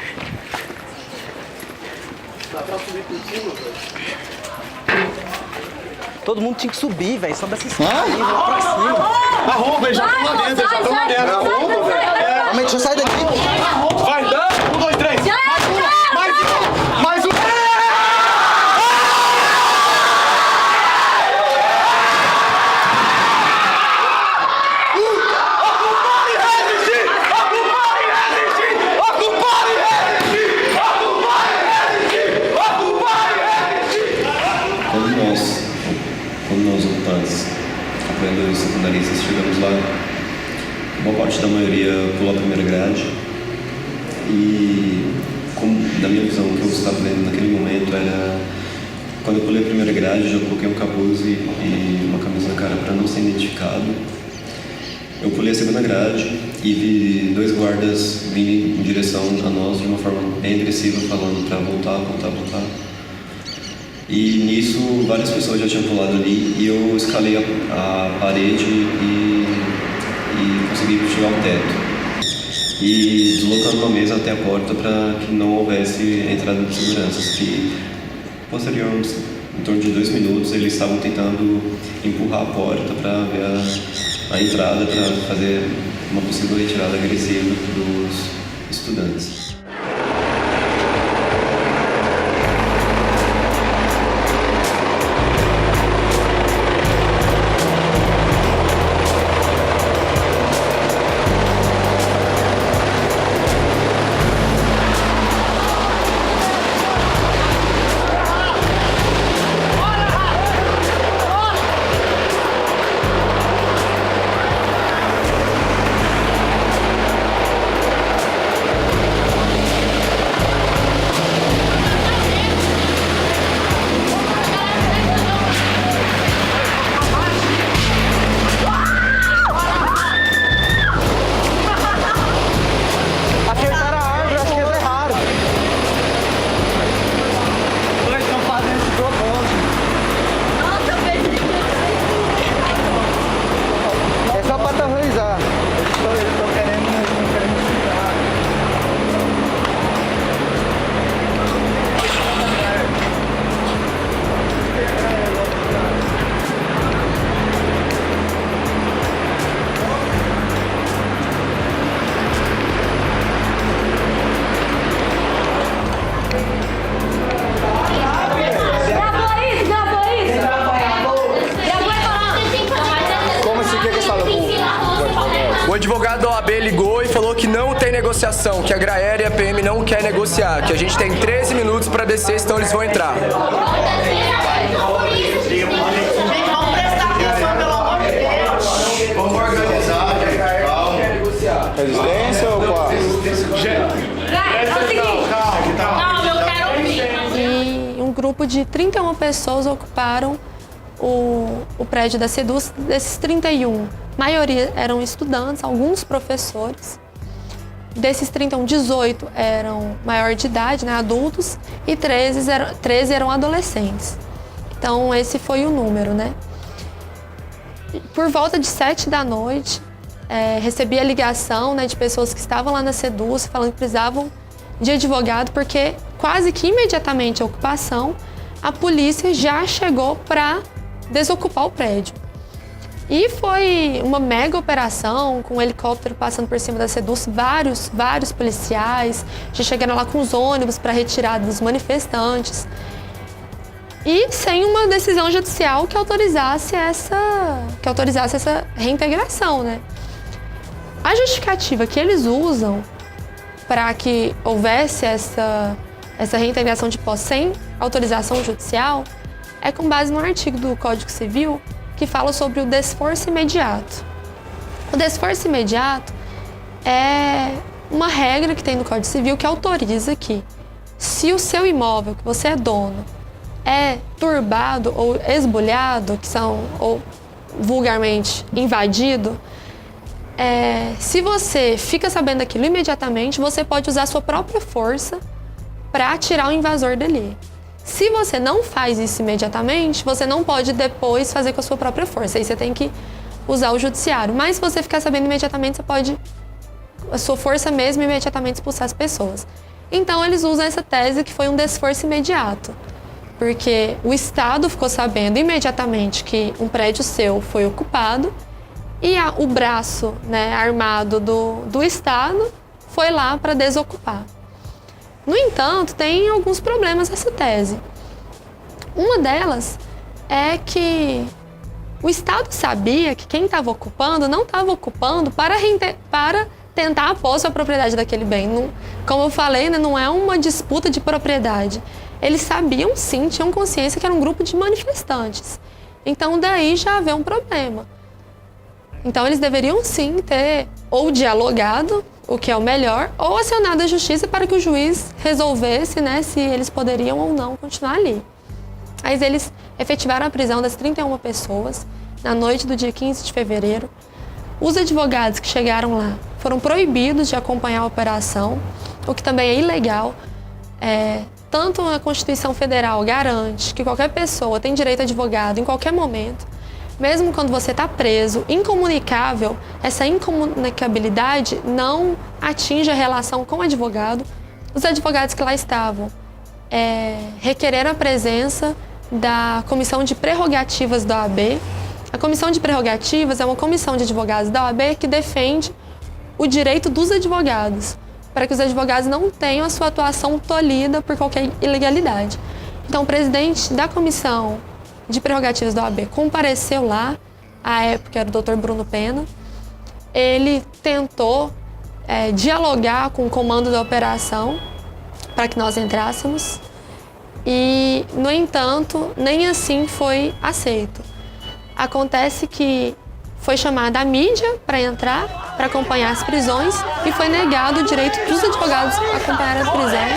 Todo mundo tinha que subir, velho. Sobe essa escada aí, vai lá pra cima. Arromba, já estão lá dentro, já estão lá dentro. Arromba, velho. Calma aí, deixa eu sair daqui. Vai, dá! 1, 2, 3. Mais um! Mais um! Quando nós ocupantes, apoiadores secundaristas, chegamos lá, boa parte da maioria pulou a primeira grade e, na minha visão, o que eu estava vendo naquele momento era, quando eu pulei a primeira grade, já coloquei um capuz e uma camisa na cara para não ser identificado. Eu pulei a segunda grade e vi 2 guardas vindo em direção a nós de uma forma bem agressiva, falando para voltar. E nisso, várias pessoas já tinham pulado ali e eu escalei a parede e consegui chegar ao teto. E deslocando uma mesa até a porta para que não houvesse entrada de seguranças, que posteriormente, em torno de 2 minutos, eles estavam tentando empurrar a porta para ver a entrada, para fazer uma possível retirada agressiva dos estudantes. O advogado da OAB ligou e falou que não tem negociação, que a Graer e a PM não quer negociar, que a gente tem 13 minutos para descer, então eles vão entrar. Vamos organizar, gente. Calma. Resistência ou qual? E um grupo de 31 pessoas ocuparam o prédio da Seduz. Desses 31, a maioria eram estudantes, alguns professores. Desses 31, 18 eram maior de idade, né, adultos, e 13 eram adolescentes. Então, esse foi o número, né? Por volta de 7 da noite, recebi a ligação, né, de pessoas que estavam lá na Seduz, falando que precisavam de advogado, porque quase que imediatamente a ocupação, a polícia já chegou para desocupar o prédio. E foi uma mega operação, com um helicóptero passando por cima da Seduz, vários policiais, já chegaram lá com os ônibus para retirada dos manifestantes. E sem uma decisão judicial que autorizasse essa reintegração, né? A justificativa que eles usam para que houvesse essa reintegração de posse sem autorização judicial é com base no artigo do Código Civil que fala sobre o desforço imediato. O desforço imediato é uma regra que tem no Código Civil que autoriza que, se o seu imóvel, que você é dono, é turbado ou esbulhado, ou vulgarmente invadido, se você fica sabendo daquilo imediatamente, você pode usar a sua própria força para tirar o invasor dali. Se você não faz isso imediatamente, você não pode depois fazer com a sua própria força. Aí você tem que usar o judiciário. Mas se você ficar sabendo imediatamente, você pode, a sua força mesmo, imediatamente expulsar as pessoas. Então eles usam essa tese que foi um desforço imediato, porque o Estado ficou sabendo imediatamente que um prédio seu foi ocupado e o braço, né, armado do Estado foi lá para desocupar. No entanto, tem alguns problemas nessa tese. Uma delas é que o Estado sabia que quem estava ocupando não estava ocupando para tentar a posse ou a propriedade daquele bem. Não, como eu falei, né, não é uma disputa de propriedade. Eles sabiam sim, tinham consciência que era um grupo de manifestantes. Então daí já havia um problema. Então eles deveriam sim ter ou dialogado, o que é o melhor, ou acionado a justiça para que o juiz resolvesse, né, se eles poderiam ou não continuar ali. Mas eles efetivaram a prisão das 31 pessoas na noite do dia 15 de fevereiro. Os advogados que chegaram lá foram proibidos de acompanhar a operação, o que também é ilegal. Tanto a Constituição Federal garante que qualquer pessoa tem direito a advogado em qualquer momento, mesmo quando você está preso, incomunicável, essa incomunicabilidade não atinge a relação com o advogado. Os advogados que lá estavam requereram a presença da Comissão de Prerrogativas da OAB. A Comissão de Prerrogativas é uma comissão de advogados da OAB que defende o direito dos advogados, para que os advogados não tenham a sua atuação tolhida por qualquer ilegalidade. Então, o presidente da Comissão de Prerrogativas da OAB compareceu lá, à época era o Dr. Bruno Pena. Ele tentou dialogar com o comando da operação para que nós entrássemos e, no entanto, nem assim foi aceito. Acontece que foi chamada a mídia para entrar, para acompanhar as prisões e foi negado o direito dos advogados a acompanhar as prisões.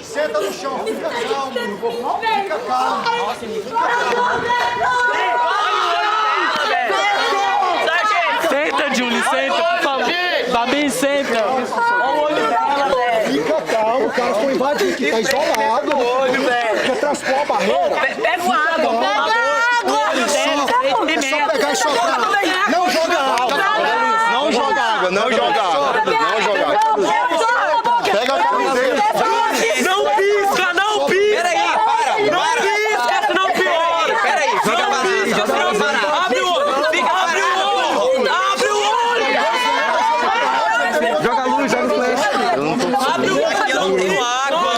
Senta no chão, fica calmo. Senta, Julie, senta, por favor. Babinho, senta. Olha o olho dela, velho. Fica calmo, o cara foi invadido aqui, tá isolado. Quer transpor a barreira? Pega o água, por favor. Só pegar e soltar. Não joga água. Não joga água, não joga água. Não joga água. Pega a camiseira. Não pisca, não pisca. Peraí, para. Não pisca, senão piora. Peraí, fica parado. Abre o olho. Abre o olho. Joga a luz, joga o flash. Abre o olho. Aqui não tem água.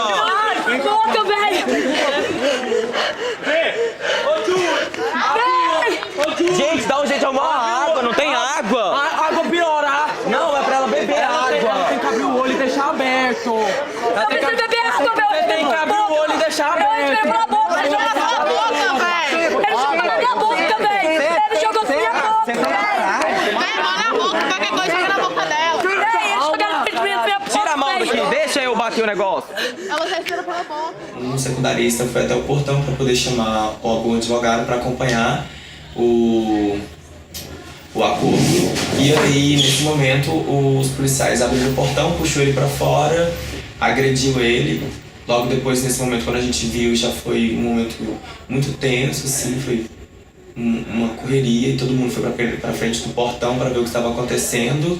Boca, velho! Gente, dá um jeito de arrumar uma água, não tem água. A água piorar. Não, é pra ela beber água. Ela tem que abrir o olho e deixar aberto. Não precisa beber água, meu! Você tem que abrir o olho e deixar aberto. Ele pela boca, ele jogou na boca, velho! Ele jogou na minha boca, velho! Ele jogou na minha boca, velho! na boca, qualquer coisa joga na boca dela. Tira a mão daqui, deixa eu bater o negócio. Ela respira pela boca. Um secundarista foi até o portão para poder chamar algum advogado para acompanhar o acordo. E aí, nesse momento, os policiais abriram o portão, puxou ele para fora, agrediu ele. Logo depois, nesse momento, quando a gente viu, já foi um momento muito tenso, assim, foi uma correria e todo mundo foi para frente do portão para ver o que estava acontecendo.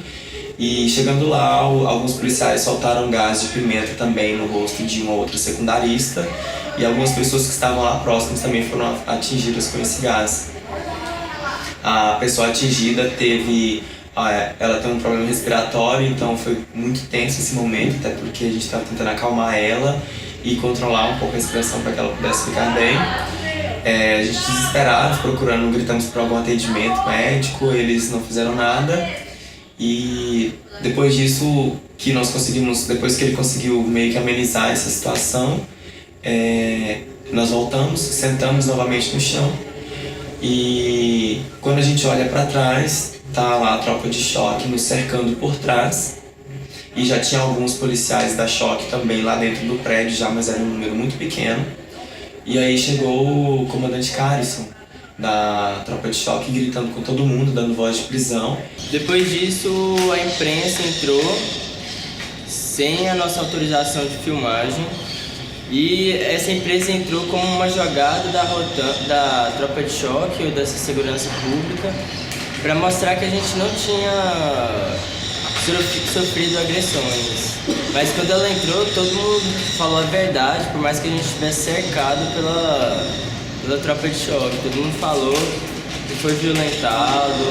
E chegando lá, alguns policiais soltaram gás de pimenta também no rosto de uma outra secundarista e algumas pessoas que estavam lá próximas também foram atingidas com esse gás. A pessoa atingida ela tem um problema respiratório, então foi muito tenso esse momento, até porque a gente estava tentando acalmar ela e controlar um pouco a respiração para que ela pudesse ficar bem. A gente desesperado, gritamos por algum atendimento médico, eles não fizeram nada. E depois disso, depois que ele conseguiu meio que amenizar essa situação, nós voltamos, sentamos novamente no chão e quando a gente olha para trás, tá lá a tropa de choque nos cercando por trás e já tinha alguns policiais da choque também lá dentro do prédio, mas era um número muito pequeno. E aí chegou o comandante Carison da tropa de choque, gritando com todo mundo, dando voz de prisão. Depois disso, a imprensa entrou sem a nossa autorização de filmagem e essa empresa entrou como uma jogada da tropa de choque ou dessa segurança pública para mostrar que a gente não tinha sofrido agressões. Mas quando ela entrou, todo mundo falou a verdade, por mais que a gente estivesse cercado pela tropa de choque. Todo mundo falou que foi violentado,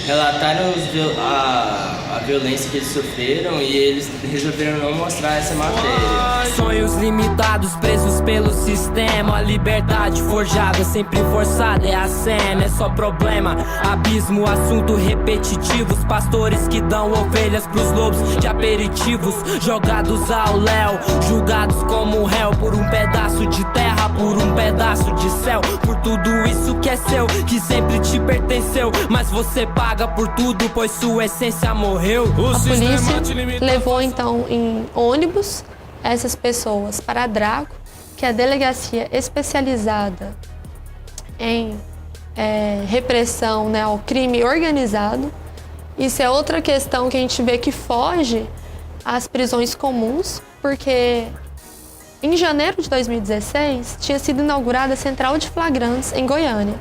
relataram a violência que eles sofreram e eles resolveram não mostrar essa matéria. Sonhos limitados, presos pelo sistema. A liberdade forjada, sempre forçada, é a cena. É só problema, abismo, assunto repetitivo. Os pastores que dão ovelhas pros lobos de aperitivos, jogados ao léu, julgados como réu por um pedaço de terra, por um pedaço de céu, por tudo isso que é seu, que sempre te pertenceu. Mas você paga por tudo, pois sua essência morreu. A polícia levou então em ônibus essas pessoas para a Draco, que é a delegacia especializada em repressão, né, ao crime organizado. Isso é outra questão que a gente vê que foge às prisões comuns, porque em janeiro de 2016 tinha sido inaugurada a Central de Flagrantes em Goiânia.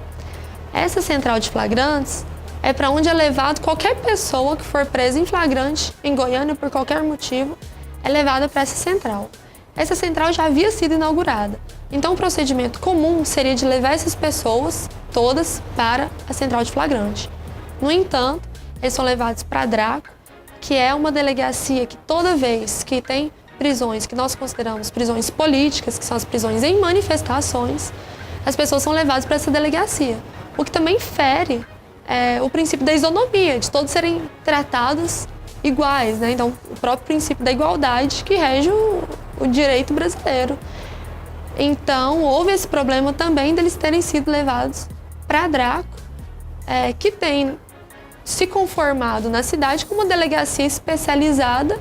Essa Central de Flagrantes é para onde é levado qualquer pessoa que for presa em flagrante em Goiânia por qualquer motivo, é levada para essa central. Essa central já havia sido inaugurada, então o procedimento comum seria de levar essas pessoas todas para a Central de Flagrante. No entanto, eles são levados para a Draco, que é uma delegacia que toda vez que tem prisões que nós consideramos prisões políticas, que são as prisões em manifestações, as pessoas são levadas para essa delegacia, o que também fere o princípio da isonomia, de todos serem tratados iguais, né? Então, o próprio princípio da igualdade que rege o direito brasileiro. Então, houve esse problema também deles terem sido levados para a Draco, que tem se conformado na cidade como uma delegacia especializada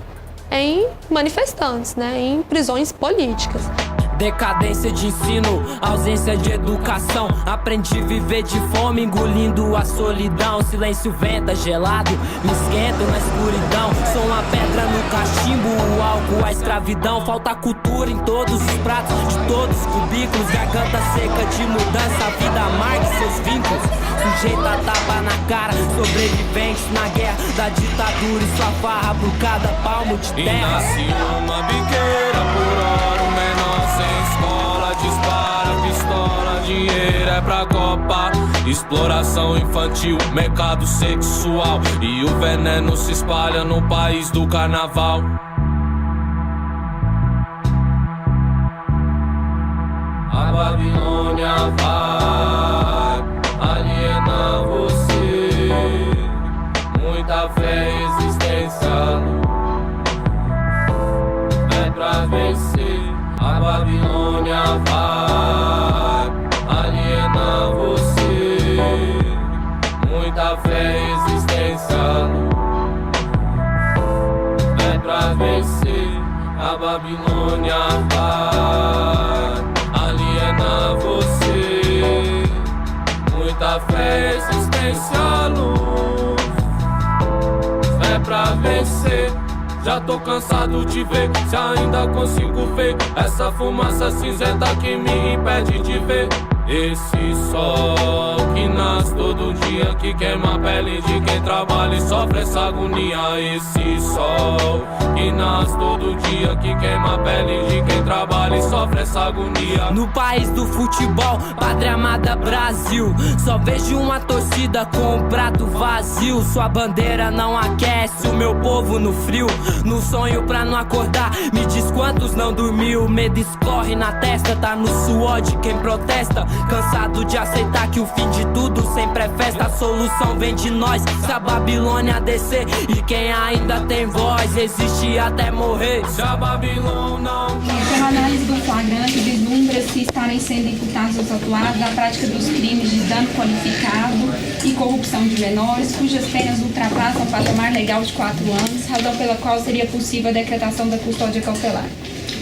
em manifestantes, né? Em prisões políticas. Decadência de ensino, ausência de educação. Aprendi a viver de fome, engolindo a solidão. Silêncio venta, gelado, me esquento na escuridão. Sou uma pedra no cachimbo, o álcool, a escravidão. Falta cultura em todos os pratos, de todos os cubículos. Garganta seca de mudança, a vida amarga e seus vínculos. Sujeito a tapa na cara, sobreviventes na guerra da ditadura e sua farra por cada palmo de terra. E nasce uma biqueira por hora, o menor sem escola dispara, pistola, dinheiro é pra Copa. Exploração infantil, mercado sexual, e o veneno se espalha no país do carnaval. A Babilônia vai alienar você, muita fé e existência é pra vencer. A Babilônia vai alienar você, muita fé e existência é pra vencer. A Babilônia vai alienar você, muita fé, existência, luz é pra vencer. Já tô cansado de ver, se ainda consigo ver essa fumaça cinzenta que me impede de ver esse sol que nasce todo dia, que queima a pele de quem trabalha e sofre essa agonia. Esse sol que nasce todo dia, que queima a pele de quem trabalha e sofre essa agonia. No país do futebol, pátria amada Brasil, só vejo uma torcida com o prato vazio. Sua bandeira não aquece o meu povo no frio. No sonho pra não acordar, me diz quantos não dormiu. Medo escorre na testa, tá no suor de quem protesta. Cansado de aceitar que o fim de tudo sempre é festa. A solução vem de nós, se a Babilônia descer. E quem ainda tem voz, existe até morrer. Se a Babilônia não... Pela análise do flagrante, vislumbra-se estarem sendo imputados os atuados na prática dos crimes de dano qualificado e corrupção de menores, cujas penas ultrapassam o patamar legal de 4 anos, razão pela qual seria possível a decretação da custódia cautelar.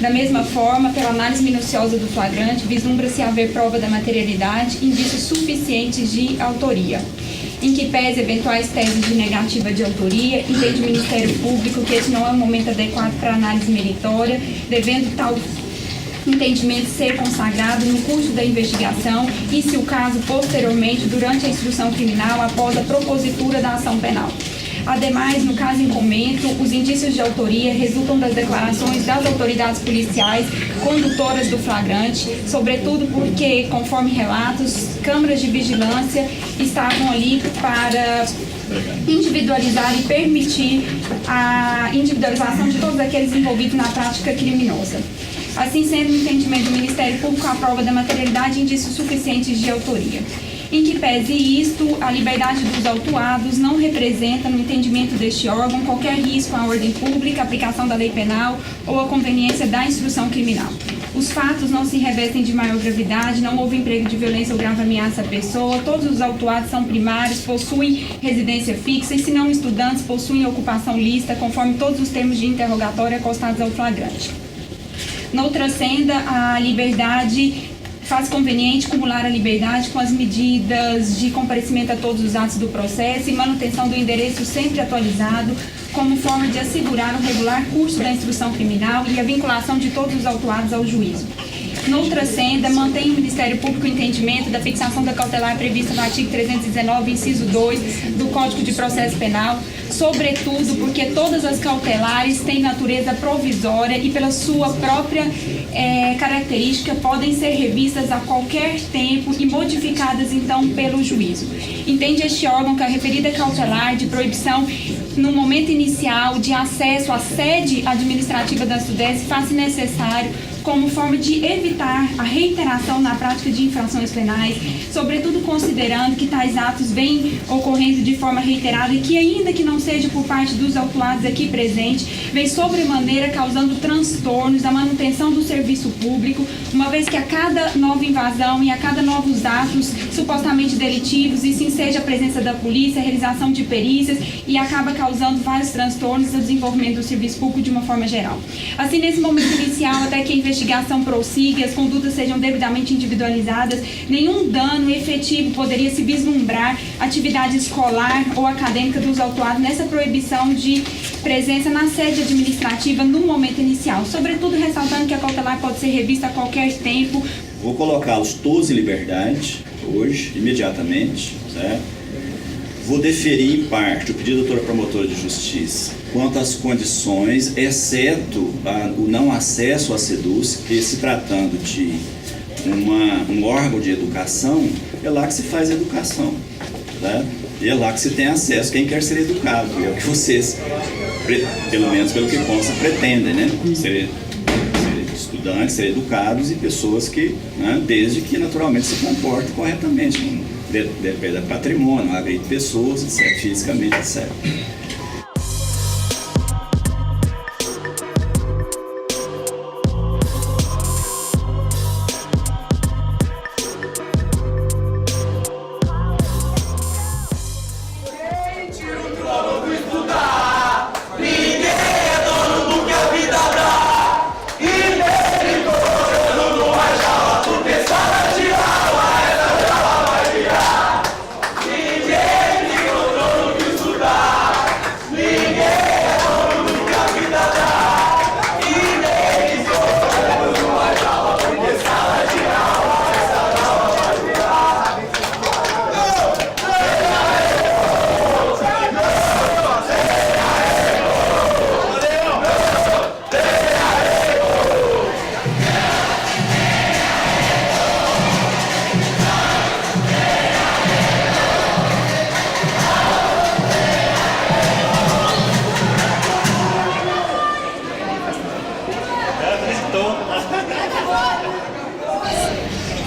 Da mesma forma, pela análise minuciosa do flagrante, vislumbra-se haver prova da materialidade e indícios suficientes de autoria. Em que pese eventuais teses de negativa de autoria, entende o Ministério Público que esse não é um momento adequado para análise meritória, devendo tal entendimento ser consagrado no curso da investigação e, se o caso, posteriormente, durante a instrução criminal, após a propositura da ação penal. Ademais, no caso em comento, os indícios de autoria resultam das declarações das autoridades policiais condutoras do flagrante, sobretudo porque, conforme relatos, câmaras de vigilância estavam ali para individualizar e permitir a individualização de todos aqueles envolvidos na prática criminosa. Assim sendo, o entendimento do Ministério Público a prova da materialidade e indícios suficientes de autoria. Em que pese isto, a liberdade dos autuados não representa, no entendimento deste órgão, qualquer risco à ordem pública, aplicação da lei penal ou à conveniência da instrução criminal. Os fatos não se revestem de maior gravidade, não houve emprego de violência ou grave ameaça à pessoa, todos os autuados são primários, possuem residência fixa e, se não estudantes, possuem ocupação lícita, conforme todos os termos de interrogatório acostados ao flagrante. Noutra senda, a liberdade faz conveniente cumular a liberdade com as medidas de comparecimento a todos os atos do processo e manutenção do endereço sempre atualizado, como forma de assegurar o regular curso da instrução criminal e a vinculação de todos os autuados ao juízo. Noutra senda, mantém o Ministério Público o entendimento da fixação da cautelar prevista no artigo 319, inciso 2 do Código de Processo Penal, sobretudo porque todas as cautelares têm natureza provisória e, pela sua própria característica, podem ser revistas a qualquer tempo e modificadas, então, pelo juízo. Entende este órgão que a referida cautelar de proibição, no momento inicial, de acesso à sede administrativa da SUDESP faz-se necessário como forma de evitar a reiteração na prática de infrações penais, sobretudo considerando que tais atos vêm ocorrendo de forma reiterada e que, ainda que não seja por parte dos autuados aqui presentes, vem sobremaneira causando transtornos à manutenção do serviço público, uma vez que a cada nova invasão e a cada novos atos supostamente delitivos, e sim seja a presença da polícia, a realização de perícias, e acaba causando vários transtornos no desenvolvimento do serviço público de uma forma geral. Assim, nesse momento inicial, até que a investigação prossiga e as condutas sejam devidamente individualizadas, nenhum dano efetivo poderia se vislumbrar atividade escolar ou acadêmica dos autuados nessa proibição de presença na sede administrativa no momento inicial, sobretudo ressaltando que a cautelar pode ser revista a qualquer tempo. Vou colocá-los todos em liberdade hoje, imediatamente, certo? Vou deferir em parte o pedido da doutora promotora de justiça quanto às condições, exceto o não acesso à SEDUSC, que, se tratando de um órgão de educação, é lá que se faz educação, né? E é lá que se tem acesso quem quer ser educado, é o que vocês, pelo menos pelo que consta, pretendem, né? Ser estudantes, ser educados e pessoas que, né, desde que naturalmente se comportem corretamente, não depende do patrimônio, não agride pessoas, etc., fisicamente, etc.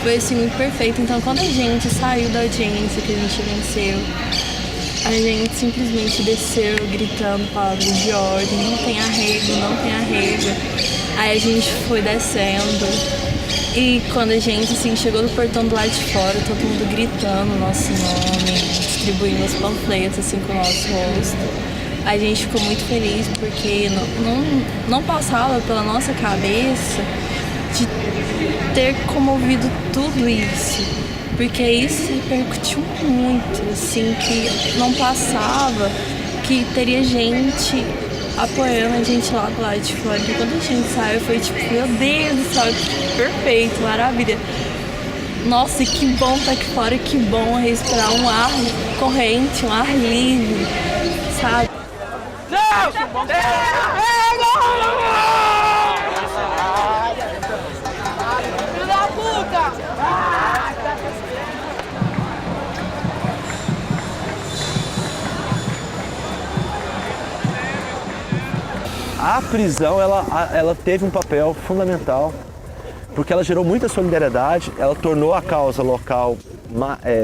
Foi assim muito perfeito. Então, quando a gente saiu da audiência que a gente venceu, a gente simplesmente desceu gritando palavras de ordem: não tem arrego, não tem arrego. Aí a gente foi descendo e quando a gente assim, chegou no portão do lado de fora, todo mundo gritando o nosso nome, distribuindo os panfletos assim com o nosso rosto. a gente ficou muito feliz porque não passava pela nossa cabeça de ter comovido tudo isso, porque isso repercutiu muito, assim, que não passava, que teria gente apoiando a gente lá do lado de fora. E quando a gente saiu, foi tipo, meu Deus do céu, perfeito, maravilha. Nossa, que bom estar aqui fora, que bom respirar um ar corrente, um ar livre, sabe? Filho da puta! A prisão, ela teve um papel fundamental, porque ela gerou muita solidariedade, ela tornou a causa local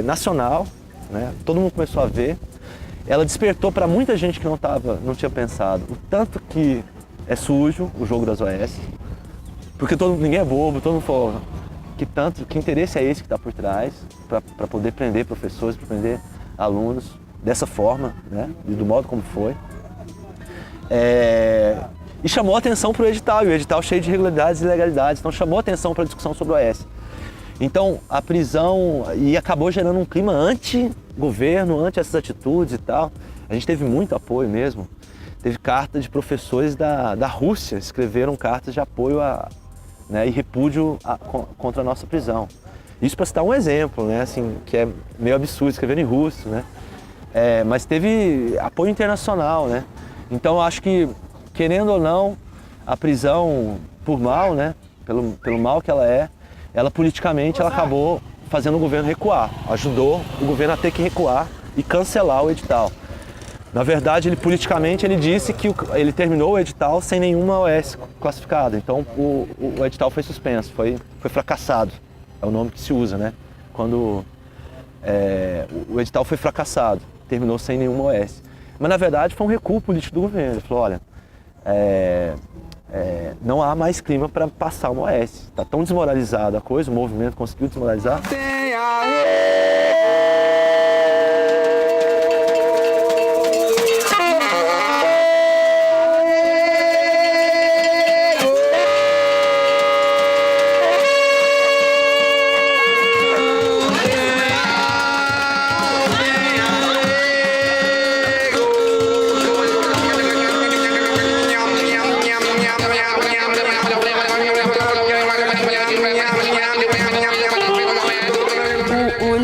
nacional, né? Todo mundo começou a ver. Ela despertou para muita gente que não tinha pensado o tanto que é sujo o jogo das OS, porque ninguém é bobo, todo mundo falou que interesse é esse que está por trás, para poder prender professores, para prender alunos dessa forma, né? E do modo como foi. E chamou a atenção para o edital, e o edital cheio de irregularidades e ilegalidades, então chamou a atenção para a discussão sobre o OS. Então a prisão, e acabou gerando um clima anti-governo, anti essas atitudes e tal. A gente teve muito apoio mesmo, teve carta de professores da Rússia, escreveram cartas de apoio né, e repúdio contra a nossa prisão. Isso para citar um exemplo, né, assim, que é meio absurdo, escrevendo em russo, né? Mas teve apoio internacional, né? Então eu acho que, querendo ou não, a prisão por mal, né, pelo mal que ela politicamente ela acabou fazendo o governo recuar, ajudou o governo a ter que recuar e cancelar o edital. Na verdade, politicamente ele disse que ele terminou o edital sem nenhuma OS classificada, então o edital foi suspenso, foi fracassado, é o nome que se usa, né? Quando o edital foi fracassado, terminou sem nenhuma OS. Mas na verdade foi um recuo político do governo. Ele falou, olha, não há mais clima para passar uma OS. Está tão desmoralizada a coisa, o movimento conseguiu desmoralizar.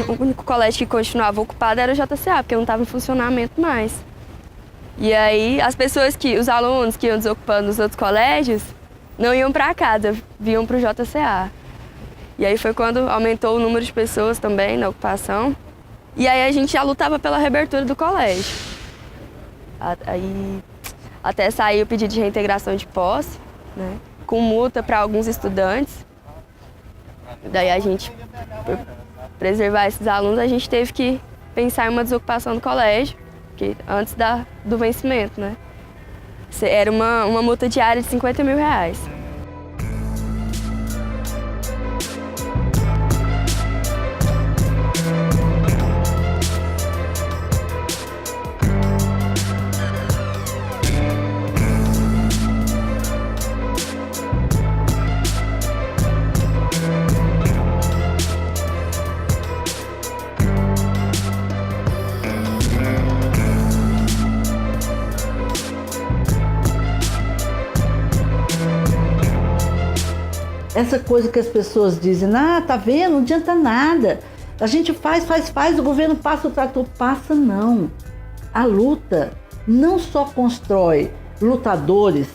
O único colégio que continuava ocupado era o JCA, porque não estava em funcionamento mais. E aí os alunos que iam desocupando os outros colégios não iam para casa, vinham para o JCA. E aí foi quando aumentou o número de pessoas também na ocupação. E aí a gente já lutava pela reabertura do colégio. Aí até sair o pedido de reintegração de posse, né, com multa para alguns estudantes. Daí a gente, por preservar esses alunos, a gente teve que pensar em uma desocupação do colégio, que antes do vencimento, né? Era uma multa diária de R$50 mil. Essa coisa que as pessoas dizem, tá vendo, não adianta nada. A gente faz, o governo passa o trator. Passa não. A luta não só constrói lutadores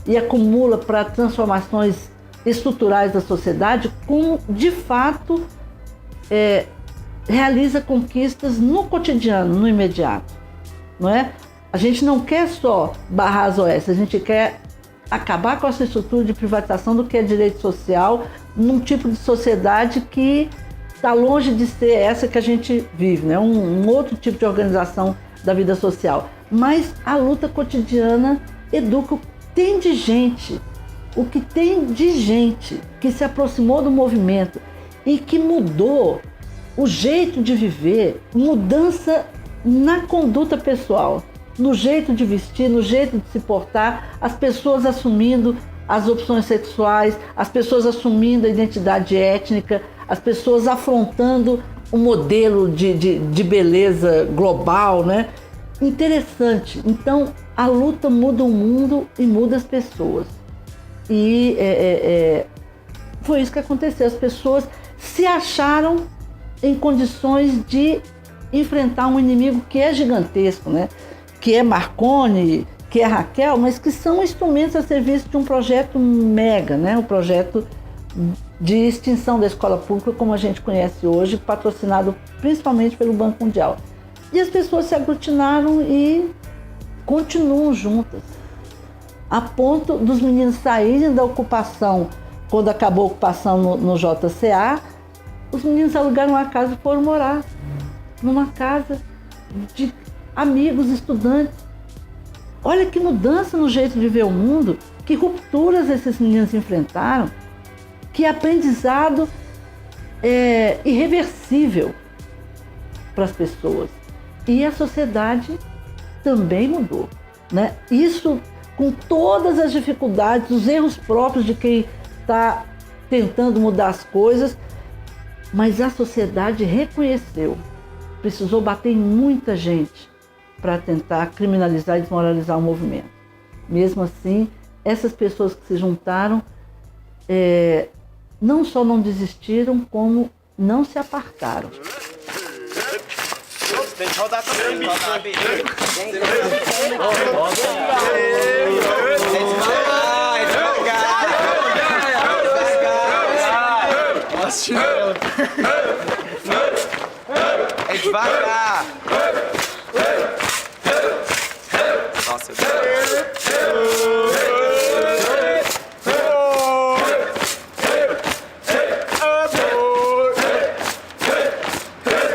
e acumula para transformações estruturais da sociedade, como de fato realiza conquistas no cotidiano, no imediato. Não é? A gente não quer só barrar as OS, a gente quer acabar com essa estrutura de privatização do que é direito social num tipo de sociedade que está longe de ser essa que a gente vive, né? Um outro tipo de organização da vida social. Mas a luta cotidiana educa o que tem de gente que se aproximou do movimento e que mudou o jeito de viver, mudança na conduta pessoal. no jeito de vestir, no jeito de se portar, as pessoas assumindo as opções sexuais, as pessoas assumindo a identidade étnica, as pessoas afrontando o modelo de beleza global, né? Interessante. Então, a luta muda o mundo e muda as pessoas. E foi isso que aconteceu. As pessoas se acharam em condições de enfrentar um inimigo que é gigantesco, né? Que é Marconi, que é Raquel, mas que são instrumentos a serviço de um projeto mega, né? Um projeto de extinção da escola pública, como a gente conhece hoje, patrocinado principalmente pelo Banco Mundial. E as pessoas se aglutinaram e continuam juntas, a ponto dos meninos saírem da ocupação. Quando acabou a ocupação no JCA, os meninos alugaram uma casa e foram morar numa casa de amigos, estudantes. Olha que mudança no jeito de ver o mundo, que rupturas esses meninos enfrentaram, que aprendizado irreversível para as pessoas. E a sociedade também mudou, né? Isso com todas as dificuldades, os erros próprios de quem está tentando mudar as coisas, mas a sociedade reconheceu. Precisou bater em muita gente para tentar criminalizar e desmoralizar o movimento. Mesmo assim, essas pessoas que se juntaram não só não desistiram, como não se apartaram. Tem que rodar também, É devagar. Nossa,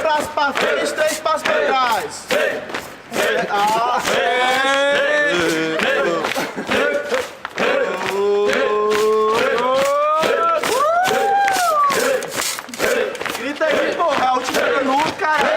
passos para frente, 3 passos para trás. Grita aí, porra, é o time do Lu, caralho.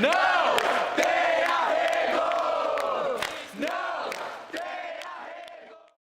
Não!